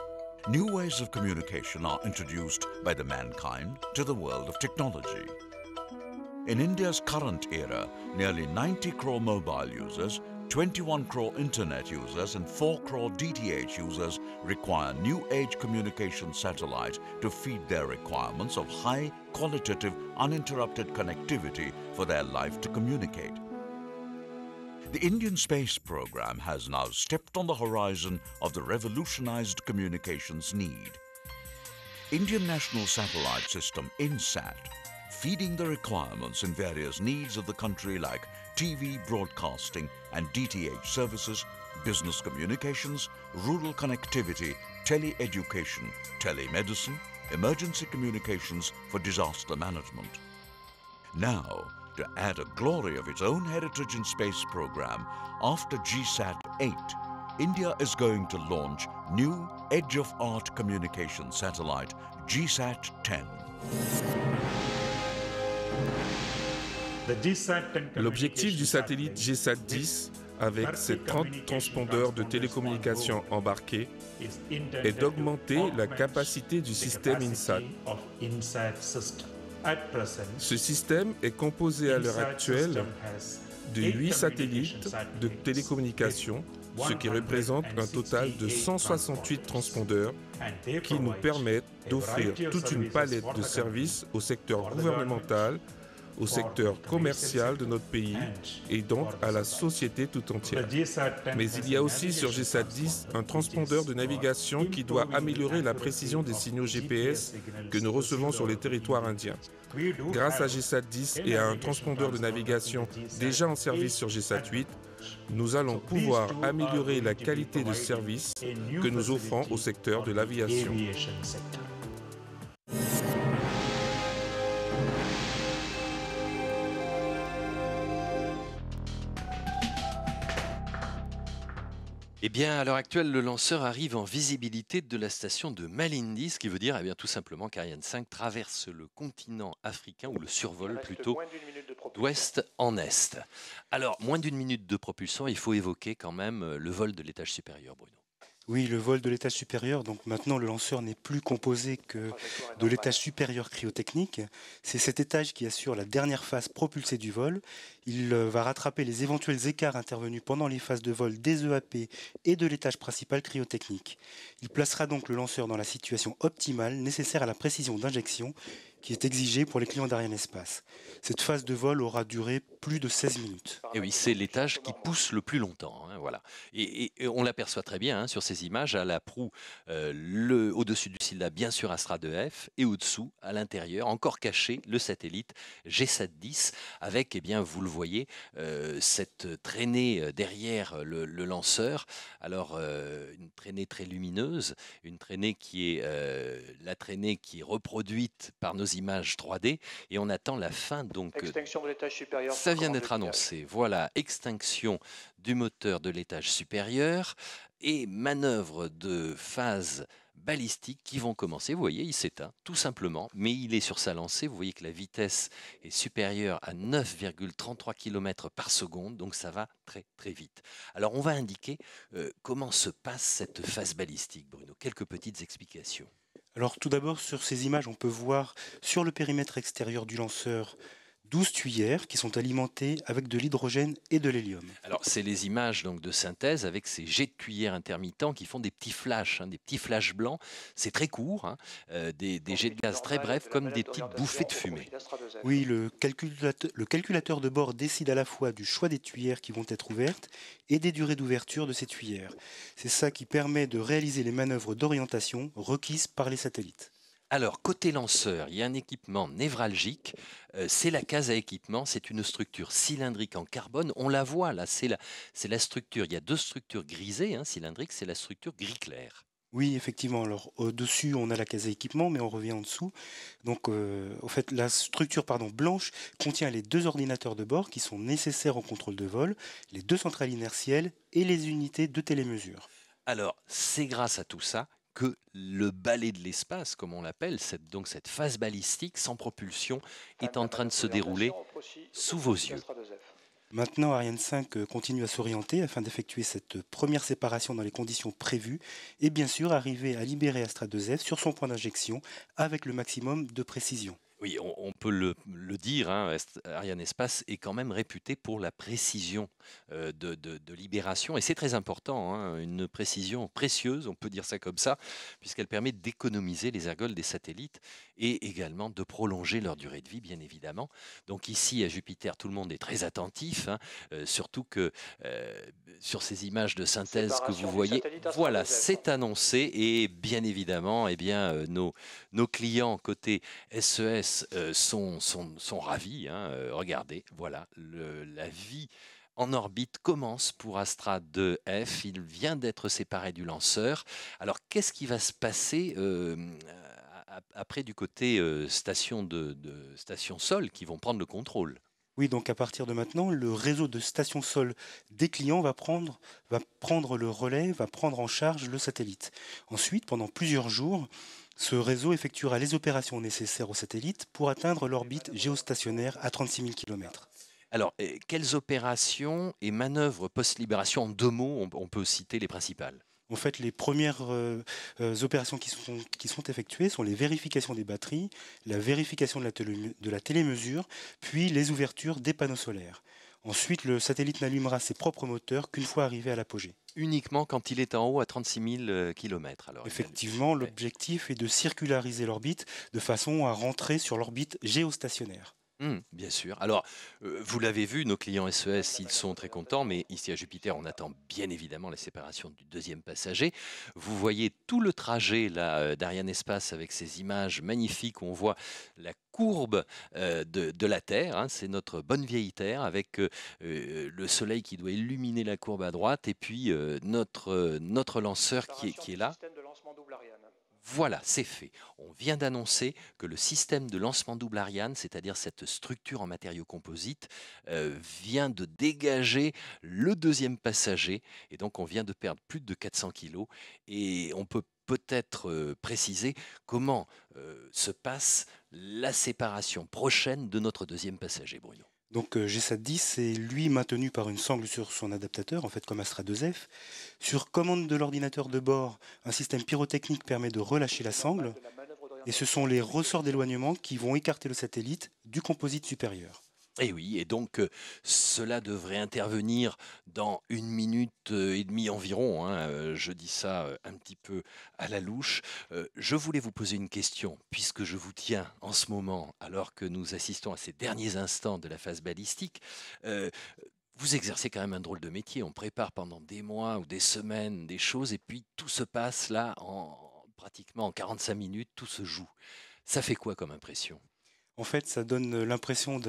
new ways of communication are introduced by the mankind to the world of technology. In India's current era, nearly 90 crore mobile users, 21 crore internet users and 4 crore DTH users require new age communication satellites to feed their requirements of high qualitative uninterrupted connectivity for their life to communicate. The Indian space program has now stepped on the horizon of the revolutionized communications need. Indian National Satellite System, INSAT, feeding the requirements and various needs of the country like TV broadcasting and DTH services, business communications, rural connectivity, tele-education, telemedicine, emergency communications for disaster management. Now, to add a glory of its own heritage in space program, after GSAT-8, India is going to launch new edge-of-art communication satellite GSAT-10. L'objectif du satellite GSAT-10, avec ses 30 transpondeurs de télécommunications embarqués, est d'augmenter la capacité du système INSAT. Ce système est composé à l'heure actuelle de 8 satellites de télécommunications, ce qui représente un total de 168 transpondeurs qui nous permettent d'offrir toute une palette de services au secteur gouvernemental, au secteur commercial de notre pays et donc à la société tout entière. Mais il y a aussi sur GSAT-10 un transpondeur de navigation qui doit améliorer la précision des signaux GPS que nous recevons sur les territoires indiens. Grâce à GSAT-10 et à un transpondeur de navigation déjà en service sur GSAT-8, nous allons pouvoir améliorer la qualité de service que nous offrons au secteur de l'aviation. Eh bien, à l'heure actuelle, le lanceur arrive en visibilité de la station de Malindi, ce qui veut dire tout simplement qu'Ariane 5 traverse le continent africain, ou le survole plutôt, d'ouest en est. Alors, moins d'une minute de propulsion, il faut évoquer quand même le vol de l'étage supérieur, Bruno. Oui, le vol de l'étage supérieur. Donc maintenant, le lanceur n'est plus composé que de l'étage supérieur cryotechnique. C'est cet étage qui assure la dernière phase propulsée du vol. Il va rattraper les éventuels écarts intervenus pendant les phases de vol des EAP et de l'étage principal cryotechnique. Il placera donc le lanceur dans la situation optimale nécessaire à la précision d'injection qui est exigée pour les clients d'Arianespace. Cette phase de vol aura duré plus de 16 minutes. Et oui, c'est l'étage qui pousse le plus longtemps. Hein, voilà. Et on l'aperçoit très bien hein, sur ces images, à la proue, au-dessus du Scylla, bien sûr Astra 2F, et au-dessous, à l'intérieur, encore caché, le satellite GSAT-10, avec, eh bien, vous le voyez, cette traînée derrière le lanceur. Alors, une traînée très lumineuse, une traînée qui est la traînée qui est reproduite par nos images 3D, et on attend la fin. Donc, extinction de l'étage supérieur. Ça vient d'être annoncé. Voilà, extinction du moteur de l'étage supérieur et manœuvre de phase balistique qui vont commencer. Vous voyez, il s'éteint tout simplement, mais il est sur sa lancée. Vous voyez que la vitesse est supérieure à 9,33 km par seconde, donc ça va très très vite. Alors on va indiquer comment se passe cette phase balistique, Bruno. Quelques petites explications. Alors tout d'abord, sur ces images, on peut voir sur le périmètre extérieur du lanceur 12 tuyères qui sont alimentées avec de l'hydrogène et de l'hélium. Alors, c'est les images donc, de synthèse avec ces jets de tuyères intermittents qui font des petits flashs, hein, des petits flashs blancs. C'est très court, hein, des jets de gaz très brefs comme des petites bouffées de fumée. Oui, le calculateur de bord décide à la fois du choix des tuyères qui vont être ouvertes et des durées d'ouverture de ces tuyères. C'est ça qui permet de réaliser les manœuvres d'orientation requises par les satellites. Alors, côté lanceur, il y a un équipement névralgique, c'est la case à équipement, c'est une structure cylindrique en carbone, on la voit là, c'est la structure, il y a deux structures grisées, hein, cylindriques, c'est la structure gris clair. Oui, effectivement. Alors, au-dessus, on a la case à équipement, mais on revient en dessous. Donc, au fait, la structure blanche contient les deux ordinateurs de bord qui sont nécessaires au contrôle de vol, les deux centrales inertielles et les unités de télémesure. Alors, c'est grâce à tout ça que le balai de l'espace, comme on l'appelle, donc cette phase balistique sans propulsion, est en train de se dérouler sous vos yeux. Maintenant, Ariane 5 continue à s'orienter afin d'effectuer cette première séparation dans les conditions prévues et bien sûr arriver à libérer Astra 2F sur son point d'injection avec le maximum de précision. Oui, on peut le dire, hein, Arianespace est quand même réputé pour la précision de libération, et c'est très important, hein, une précision précieuse, on peut dire ça comme ça, puisqu'elle permet d'économiser les ergols des satellites et également de prolonger leur durée de vie, bien évidemment. Donc ici, à Jupiter, tout le monde est très attentif, hein, surtout que sur ces images de synthèse que vous voyez, voilà, c'est annoncé, et bien évidemment, eh bien, nos clients côté SES sont ravis. Hein. Regardez, voilà, la vie en orbite commence pour Astra 2F. Il vient d'être séparé du lanceur. Alors, qu'est-ce qui va se passer après du côté station sol qui vont prendre le contrôle? Oui, donc à partir de maintenant, le réseau de stations sol des clients va prendre le relais, va prendre en charge le satellite. Ensuite, pendant plusieurs jours, ce réseau effectuera les opérations nécessaires au satellite pour atteindre l'orbite géostationnaire à 36 000 km. Alors, quelles opérations et manœuvres post-libération, en deux mots, on peut citer les principales? En fait, les premières opérations qui sont effectuées sont les vérifications des batteries, la vérification de la télémesure, puis les ouvertures des panneaux solaires. Ensuite, le satellite n'allumera ses propres moteurs qu'une fois arrivé à l'apogée. Uniquement quand il est en haut à 36 000 km. Alors, effectivement, l'objectif est de circulariser l'orbite de façon à rentrer sur l'orbite géostationnaire. Bien sûr. Alors, vous l'avez vu, nos clients SES, ils sont très contents, mais ici à Jupiter, on attend bien évidemment la séparation du deuxième passager. Vous voyez tout le trajet d'Arianespace avec ces images magnifiques où on voit la courbe de la Terre, hein, c'est notre bonne vieille Terre, avec le soleil qui doit illuminer la courbe à droite, et puis notre lanceur qui est là. Voilà, c'est fait. On vient d'annoncer que le système de lancement double Ariane, c'est-à-dire cette structure en matériaux composites, vient de dégager le deuxième passager. Et donc, on vient de perdre plus de 400 kilos. Et on peut peut-être préciser comment se passe la séparation prochaine de notre deuxième passager, Bruno. Donc GSAT-10 est lui maintenu par une sangle sur son adaptateur, en fait comme Astra 2F. Sur commande de l'ordinateur de bord, un système pyrotechnique permet de relâcher la sangle. Et ce sont les ressorts d'éloignement qui vont écarter le satellite du composite supérieur. Et oui, et donc cela devrait intervenir dans 1 minute et demie environ, hein, je dis ça un petit peu à la louche. Je voulais vous poser une question, puisque je vous tiens en ce moment, alors que nous assistons à ces derniers instants de la phase balistique. Vous exercez quand même un drôle de métier, on prépare pendant des mois ou des semaines des choses, et puis tout se passe là, pratiquement en 45 minutes, tout se joue. Ça fait quoi comme impression ? En fait, ça donne l'impression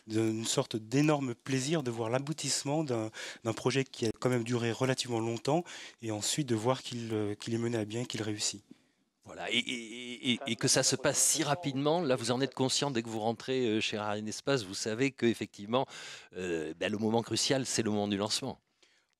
d'une sorte d'énorme plaisir de voir l'aboutissement d'un projet qui a quand même duré relativement longtemps et ensuite de voir qu'il est mené à bien, qu'il réussit. Voilà, et que ça se passe si rapidement, là vous en êtes conscient dès que vous rentrez chez Arianespace, vous savez qu'effectivement, le moment crucial, c'est le moment du lancement.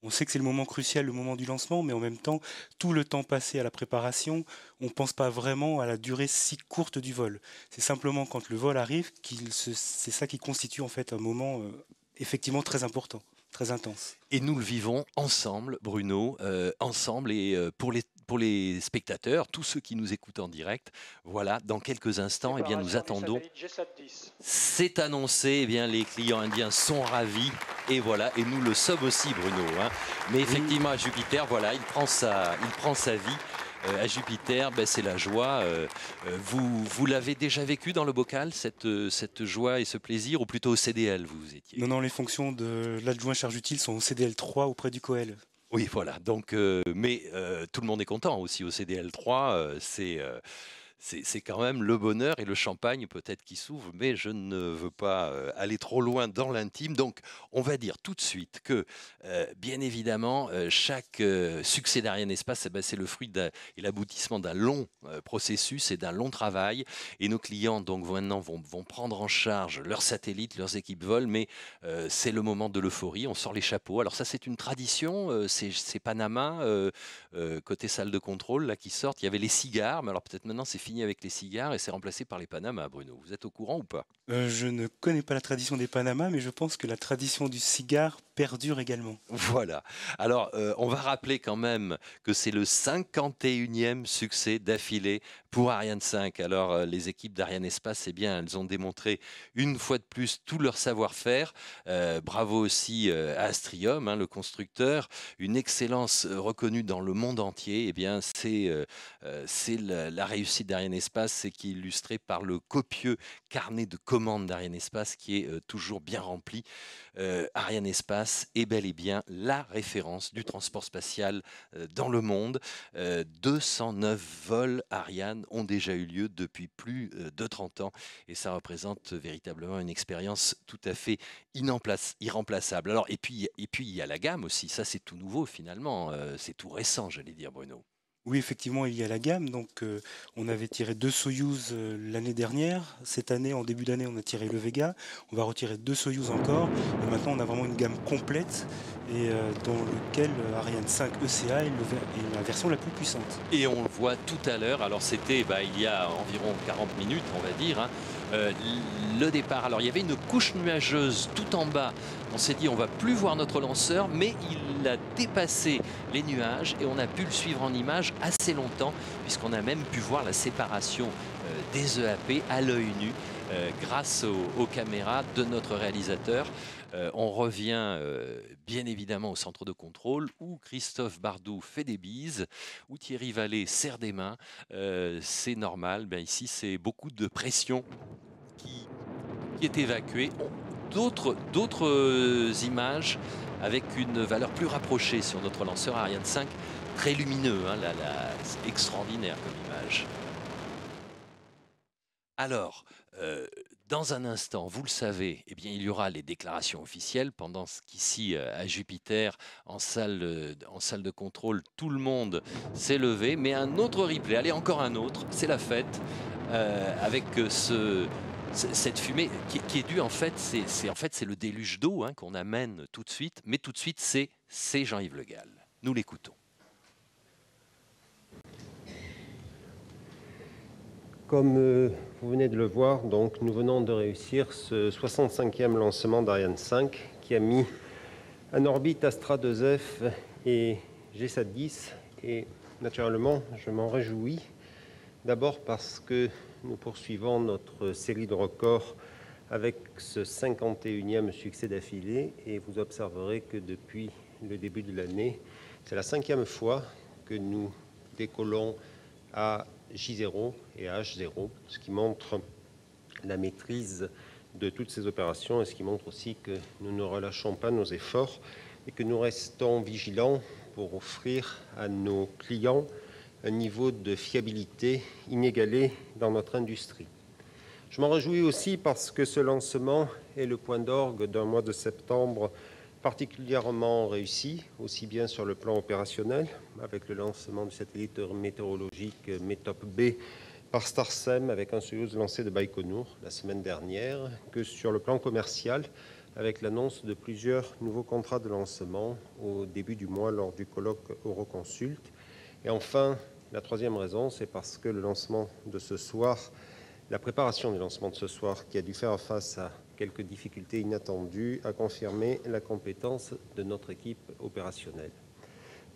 On sait que c'est le moment crucial, le moment du lancement, mais en même temps, tout le temps passé à la préparation, on ne pense pas vraiment à la durée si courte du vol. C'est simplement quand le vol arrive, c'est ça qui constitue en fait un moment effectivement très important, très intense. Et nous le vivons ensemble, Bruno, ensemble, et pour les spectateurs, tous ceux qui nous écoutent en direct, voilà, dans quelques instants, eh bien, nous attendons. C'est annoncé, eh bien, les clients indiens sont ravis, et voilà, et nous le sommes aussi, Bruno. Hein. Mais effectivement, à Jupiter, voilà, il prend sa vie. À Jupiter, c'est la joie. Vous l'avez déjà vécu dans le bocal, cette joie et ce plaisir, ou plutôt au CDL vous étiez? Non, les fonctions de l'adjoint charge utile sont au CDL 3 auprès du COEL. Oui, voilà. Donc, mais tout le monde est content aussi au CDL 3. C'est quand même le bonheur et le champagne peut-être qui s'ouvre, mais je ne veux pas aller trop loin dans l'intime. Donc, on va dire tout de suite que, bien évidemment, chaque succès d'Arianespace, c'est le fruit et l'aboutissement d'un long processus et d'un long travail. Et nos clients, donc, maintenant, vont prendre en charge leurs satellites, leurs équipes vol, mais c'est le moment de l'euphorie. On sort les chapeaux. Alors ça, c'est une tradition. C'est Panama, côté salle de contrôle, là, qui sortent. Il y avait les cigares, mais alors peut-être maintenant, c'est fini avec les cigares et c'est remplacé par les Panama, Bruno. Vous êtes au courant ou pas? Je ne connais pas la tradition des Panama, mais je pense que la tradition du cigare perdure également. Voilà. Alors, on va rappeler quand même que c'est le 51e succès d'affilée pour Ariane 5. Alors, les équipes d'Arianespace, eh bien, elles ont démontré une fois de plus tout leur savoir-faire. Bravo aussi à Astrium, hein, le constructeur. Une excellence reconnue dans le monde entier. Eh bien, c'est la réussite d'Arianespace, c'est qui est illustrée par le copieux carnet de commandes d'Arianespace qui est toujours bien rempli. Arianespace est bel et bien la référence du transport spatial dans le monde. 209 vols Ariane ont déjà eu lieu depuis plus de 30 ans et ça représente véritablement une expérience tout à fait irremplaçable. Alors, et puis il y a la gamme aussi, ça c'est tout nouveau finalement, c'est tout récent, j'allais dire, Bruno. Oui, effectivement, il y a la gamme. Donc, on avait tiré 2 Soyouz l'année dernière. Cette année, en début d'année, on a tiré le Vega. On va retirer 2 Soyouz encore. Et maintenant, on a vraiment une gamme complète et dans lequel Ariane 5 ECA est la version la plus puissante. Et on le voit tout à l'heure. Alors, c'était il y a environ 40 minutes, on va dire, hein, le départ. Alors, il y avait une couche nuageuse tout en bas. On s'est dit, on va plus voir notre lanceur, mais il a dépassé les nuages et on a pu le suivre en image assez longtemps, puisqu'on a même pu voir la séparation des EAP à l'œil nu grâce aux caméras de notre réalisateur. On revient bien évidemment au centre de contrôle où Christophe Bardou fait des bises, où Thierry Vallée serre des mains. C'est normal, ici c'est beaucoup de pression qui est évacuée. D'autres images avec une valeur plus rapprochée sur notre lanceur Ariane 5, très lumineux, hein, c'est extraordinaire comme image. Alors, dans un instant, vous le savez, eh bien, il y aura les déclarations officielles, pendant qu'ici, à Jupiter, en salle de contrôle, tout le monde s'est levé, mais un autre replay, allez, encore un autre, c'est la fête, avec cette fumée qui est due, en fait, c'est le déluge d'eau, hein, qu'on amène tout de suite, mais tout de suite, c'est Jean-Yves Le Gall. Nous l'écoutons. Comme vous venez de le voir, donc, nous venons de réussir ce 65e lancement d'Ariane 5 qui a mis en orbite Astra 2F et GSAT-10. Et naturellement, je m'en réjouis. D'abord parce que nous poursuivons notre série de records avec ce 51e succès d'affilée, et vous observerez que depuis le début de l'année, c'est la 5e fois que nous décollons à J0 et à H0, ce qui montre la maîtrise de toutes ces opérations et ce qui montre aussi que nous ne relâchons pas nos efforts et que nous restons vigilants pour offrir à nos clients un niveau de fiabilité inégalé dans notre industrie. Je m'en réjouis aussi parce que ce lancement est le point d'orgue d'un mois de septembre particulièrement réussi, aussi bien sur le plan opérationnel, avec le lancement du satellite météorologique METOP-B par Starsem, avec un Soyouz lancé de Baïkonour la semaine dernière, que sur le plan commercial, avec l'annonce de plusieurs nouveaux contrats de lancement au début du mois lors du colloque Euroconsult. Et enfin, la troisième raison, c'est parce que le lancement de ce soir, la préparation du lancement de ce soir, qui a dû faire face à quelques difficultés inattendues, a confirmé la compétence de notre équipe opérationnelle.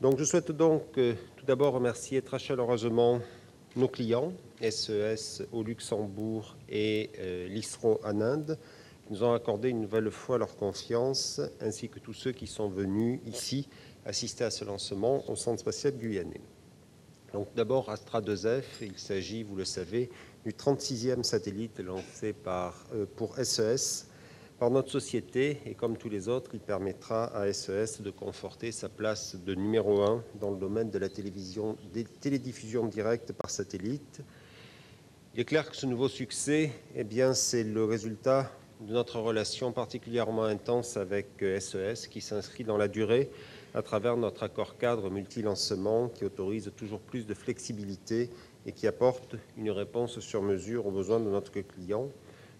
Donc, je souhaite donc tout d'abord remercier très chaleureusement nos clients, SES au Luxembourg et l'ISRO en Inde, qui nous ont accordé une nouvelle fois leur confiance, ainsi que tous ceux qui sont venus ici assister à ce lancement au Centre spatial guyanais. Donc d'abord Astra 2F, il s'agit, vous le savez, du 36e satellite lancé pour SES par notre société, et comme tous les autres, il permettra à SES de conforter sa place de numéro 1 dans le domaine de la télédiffusion directe par satellite. Il est clair que ce nouveau succès, c'est le résultat de notre relation particulièrement intense avec SES, qui s'inscrit dans la durée à travers notre accord cadre multi-lancement qui autorise toujours plus de flexibilité et qui apporte une réponse sur mesure aux besoins de notre client.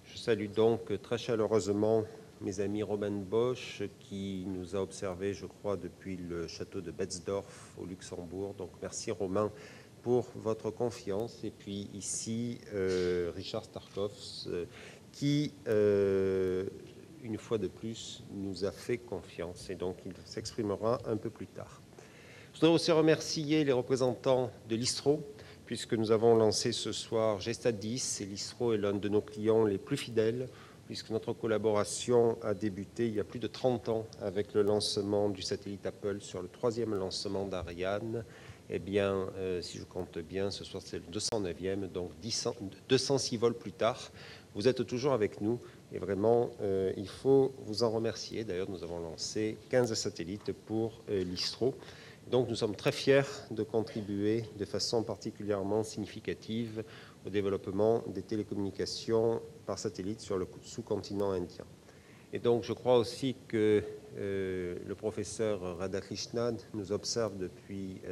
Je salue donc très chaleureusement mes amis Robin Bosch, qui nous a observés, je crois, depuis le château de Betzdorf au Luxembourg. Donc merci Romain pour votre confiance. Et puis ici, Richard Starkovs, qui, une fois de plus, nous a fait confiance. Et donc il s'exprimera un peu plus tard. Je voudrais aussi remercier les représentants de l'ISRO, puisque nous avons lancé ce soir GESAT 10, et l'ISRO est l'un de nos clients les plus fidèles, puisque notre collaboration a débuté il y a plus de 30 ans avec le lancement du satellite Apple sur le 3e lancement d'Ariane. Si je compte bien, ce soir c'est le 209e, donc 206 vols plus tard. Vous êtes toujours avec nous et vraiment, il faut vous en remercier. D'ailleurs, nous avons lancé 15 satellites pour l'ISRO. Donc nous sommes très fiers de contribuer de façon particulièrement significative au développement des télécommunications par satellite sur le sous-continent indien. Et donc je crois aussi que le professeur Radhakrishnan nous observe depuis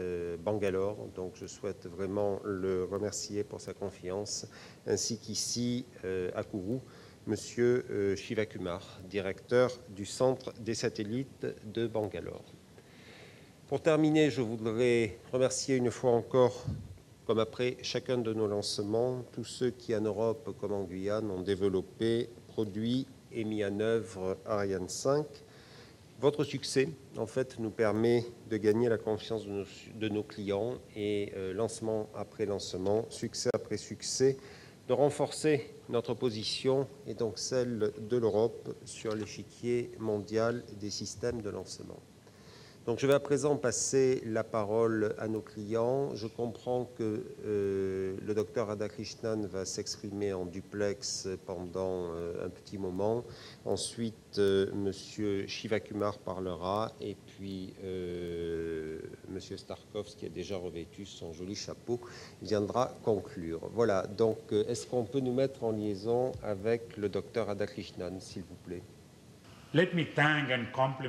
Bangalore. Donc je souhaite vraiment le remercier pour sa confiance, ainsi qu'ici à Kourou, Monsieur Shivakumar, directeur du Centre des satellites de Bangalore. Pour terminer, je voudrais remercier une fois encore, comme après chacun de nos lancements, tous ceux qui en Europe comme en Guyane ont développé, produit et mis en œuvre Ariane 5. Votre succès, en fait, nous permet de gagner la confiance de nos clients et lancement après lancement, succès après succès, de renforcer notre position et donc celle de l'Europe sur l'échiquier mondial des systèmes de lancement. Donc je vais à présent passer la parole à nos clients. Je comprends que le docteur Radhakrishnan va s'exprimer en duplex pendant un petit moment. Ensuite, monsieur Shivakumar parlera et puis monsieur Starkovs, qui a déjà revêtu son joli chapeau, viendra conclure. Voilà, donc est-ce qu'on peut nous mettre en liaison avec le docteur Radhakrishnan, s'il vous plaît?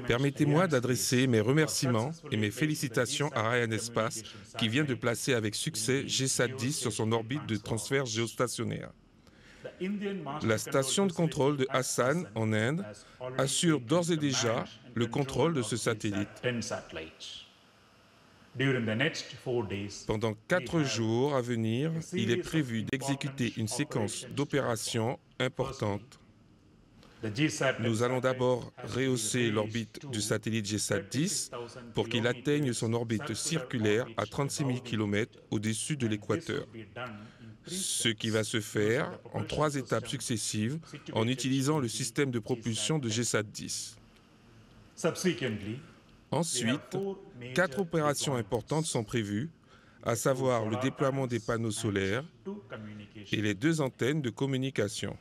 Permettez-moi d'adresser mes remerciements et mes félicitations à Ariane Espace, qui vient de placer avec succès GESAT 10 sur son orbite de transfert géostationnaire. La station de contrôle de Hassan, en Inde, assure d'ores et déjà le contrôle de ce satellite. Pendant 4 jours à venir, il est prévu d'exécuter une séquence d'opérations importantes. Nous allons d'abord rehausser l'orbite du satellite GESAT 10 pour qu'il atteigne son orbite circulaire à 36 000 km au-dessus de l'équateur. ce qui va se faire en 3 étapes successives en utilisant le système de propulsion de GSAT-10. Ensuite, 4 opérations importantes sont prévues, à savoir le déploiement des panneaux solaires et les 2 antennes de communication.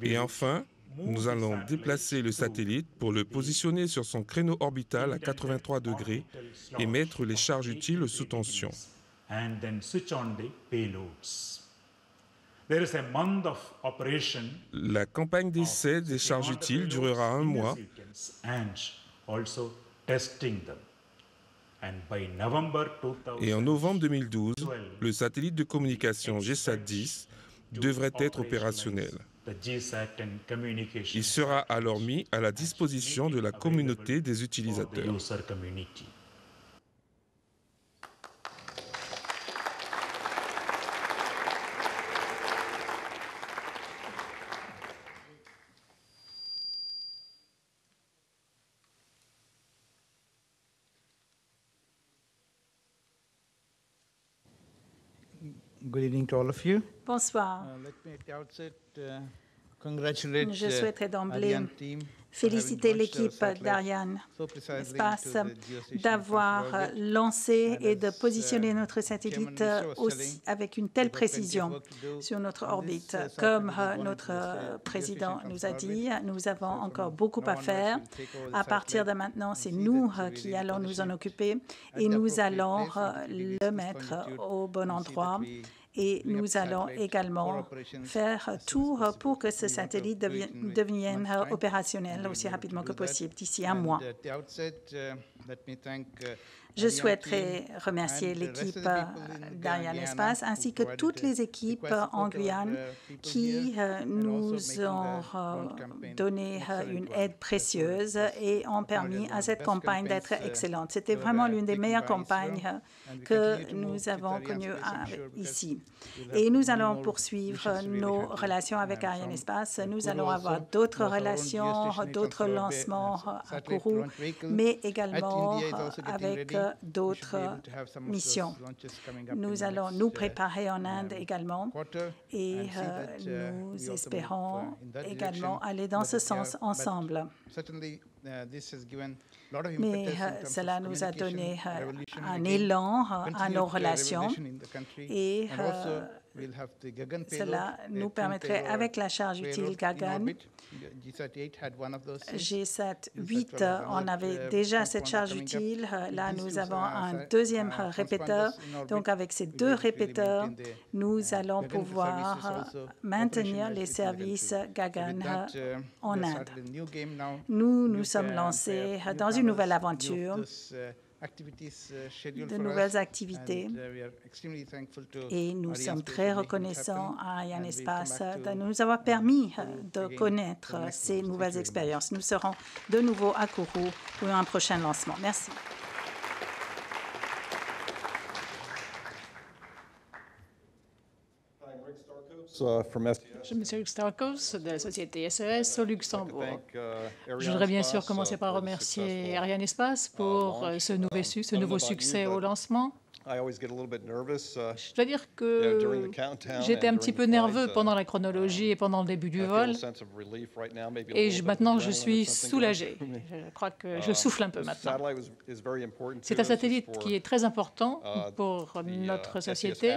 Et enfin, nous allons déplacer le satellite pour le positionner sur son créneau orbital à 83 degrés et mettre les charges utiles sous tension. La campagne d'essai des charges utiles durera 1 mois. Et en novembre 2012, le satellite de communication GSAT-10 devrait être opérationnel. Il sera alors mis à la disposition de la communauté des utilisateurs. Good evening to all of you. Bonsoir. Let me at the outset congratulate Je souhaiterais d'emblée Ariane team féliciter l'équipe d'Ariane Espace d'avoir lancé et de positionner notre satellite aussi avec une telle précision sur notre orbite. Comme notre président nous a dit, nous avons encore beaucoup à faire. À partir de maintenant, c'est nous qui allons nous en occuper et nous allons le mettre au bon endroit. Et nous allons également faire tout pour que ce satellite devienne opérationnel aussi rapidement que possible, d'ici 1 mois. Je souhaiterais remercier l'équipe d'Ariane Espace ainsi que toutes les équipes en Guyane qui nous ont donné une aide précieuse et ont permis à cette campagne d'être excellente. C'était vraiment l'une des meilleures campagnes que nous avons connues ici. Et nous allons poursuivre nos relations avec Ariane Espace. Nous allons avoir d'autres relations, d'autres lancements à Kourou, mais également avec d'autres missions. Nous allons nous préparer en Inde également et nous espérons également aller dans ce sens ensemble. Mais cela nous a donné un élan à nos relations et cela nous permettrait, avec la charge utile Gagan, GSAT-8, on avait déjà cette charge utile. Là, nous avons un deuxième répéteur. Donc, avec ces 2 répéteurs, nous allons pouvoir maintenir les services Gagan en Inde. Nous nous sommes lancés dans une nouvelle aventure, de nouvelles activités, et nous sommes très reconnaissants à Ariane Espace de nous avoir permis de connaître ces nouvelles expériences. Nous serons de nouveau à Kourou pour un prochain lancement. Merci. Je suis Rick Starkos de la société SES au Luxembourg. Je voudrais bien sûr commencer par remercier Ariane Espace pour ce nouveau succès au lancement. Je dois dire que j'étais un petit peu nerveux pendant la chronologie et pendant le début du vol. Et maintenant, je suis soulagé. Je crois que je souffle un peu maintenant. C'est un satellite qui est très important pour notre société.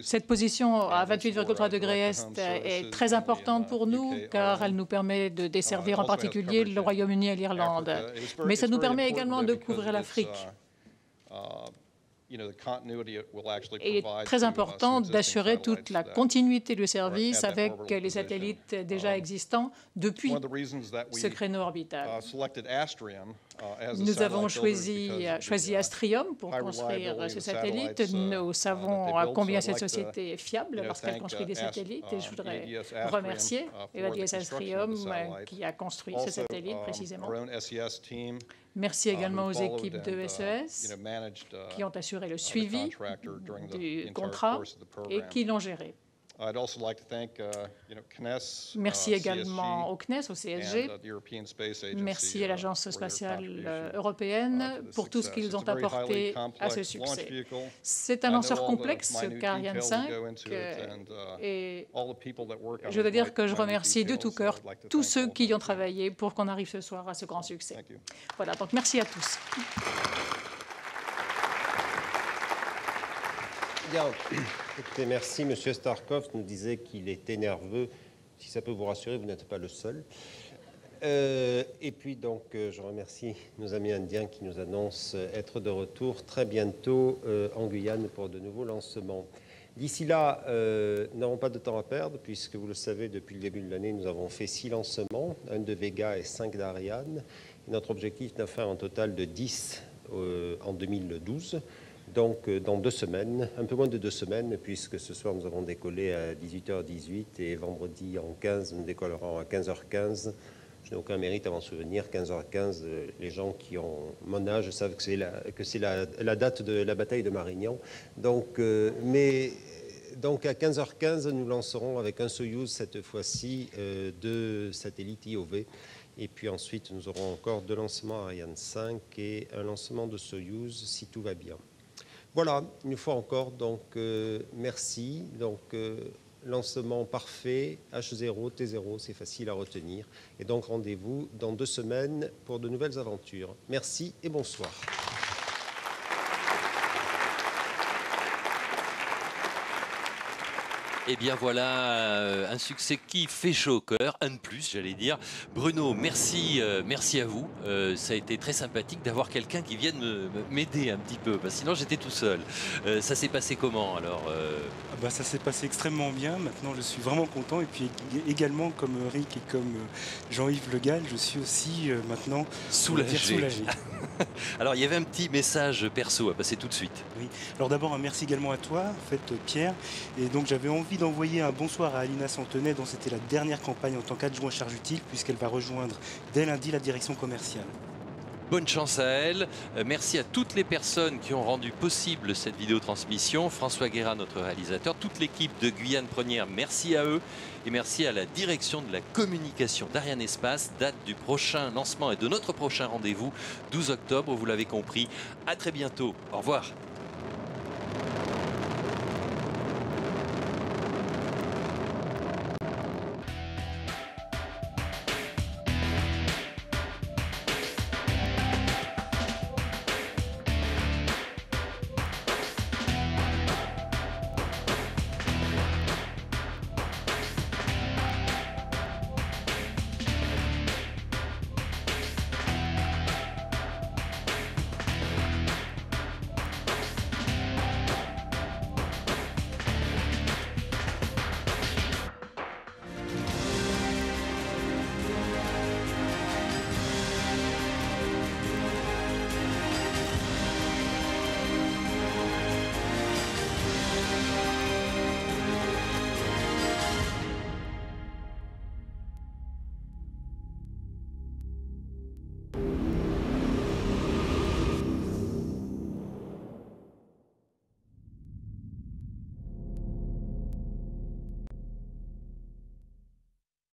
Cette position à 28,3 degrés Est est très importante pour nous car elle nous permet de desservir en particulier le Royaume-Uni et l'Irlande. Mais ça nous permet également de couvrir l'Afrique. Il est très important d'assurer toute la continuité du service avec les satellites déjà existants depuis ce créneau orbital. Nous avons choisi Astrium pour construire ce satellite. Nous savons combien cette société est fiable lorsqu'elle construit des satellites et je voudrais remercier EADS Astrium qui a construit ce satellite précisément. Merci également aux équipes de SES qui ont assuré le suivi du contrat et qui l'ont géré. Merci également au CNES, au CSG. Merci à l'Agence spatiale européenne pour tout ce qu'ils ont apporté à ce succès. C'est un lanceur complexe qu'Ariane 5 et je dois dire que je remercie de tout cœur tous ceux qui y ont travaillé pour qu'on arrive ce soir à ce grand succès. Voilà, donc merci à tous. Bien. Écoutez, merci. Monsieur Starkov nous disait qu'il était nerveux. Si ça peut vous rassurer, vous n'êtes pas le seul. Et puis donc, je remercie nos amis indiens qui nous annoncent être de retour très bientôt en Guyane pour de nouveaux lancements. D'ici là, nous n'avons pas de temps à perdre puisque vous le savez, depuis le début de l'année, nous avons fait 6 lancements, 1 de Vega et 5 d'Ariane. Notre objectif est d'en faire un total de 10 en 2012. Donc, dans 2 semaines, un peu moins de 2 semaines, puisque ce soir, nous avons décollé à 18h18 et vendredi, en 15, nous décollerons à 15h15. Je n'ai aucun mérite à m'en souvenir. 15h15, les gens qui ont mon âge savent que c'est la date de la bataille de Marignan. Donc, donc, à 15h15, nous lancerons avec un Soyouz, cette fois-ci, 2 satellites IOV. Et puis ensuite, nous aurons encore 2 lancements Ariane 5 et un lancement de Soyouz, si tout va bien. Voilà, une fois encore, donc merci. Donc lancement parfait, H0, T0, c'est facile à retenir. Et donc rendez-vous dans 2 semaines pour de nouvelles aventures. Merci et bonsoir. Eh bien voilà, un succès qui fait chaud au cœur, un de plus j'allais dire. Bruno, merci, merci à vous. Ça a été très sympathique d'avoir quelqu'un qui vienne m'aider un petit peu, parce que sinon j'étais tout seul. Ça s'est passé comment alors Ça s'est passé extrêmement bien, maintenant je suis vraiment content. Et puis également comme Rick et comme Jean-Yves Le Gall, je suis aussi maintenant soulagé. Alors il y avait un petit message perso à passer tout de suite. Oui, alors d'abord un merci également à toi, en fait, Pierre. Et donc j'avais envie d'envoyer un bonsoir à Alina Santenet, dont c'était la dernière campagne en tant qu'adjoint charge utile, puisqu'elle va rejoindre dès lundi la direction commerciale. Bonne chance à elle. Merci à toutes les personnes qui ont rendu possible cette vidéotransmission. François Guérin, notre réalisateur, toute l'équipe de Guyane Première, merci à eux. Et merci à la direction de la communication d'Ariane Espace. Date du prochain lancement et de notre prochain rendez-vous, 12 octobre, vous l'avez compris. À très bientôt. Au revoir.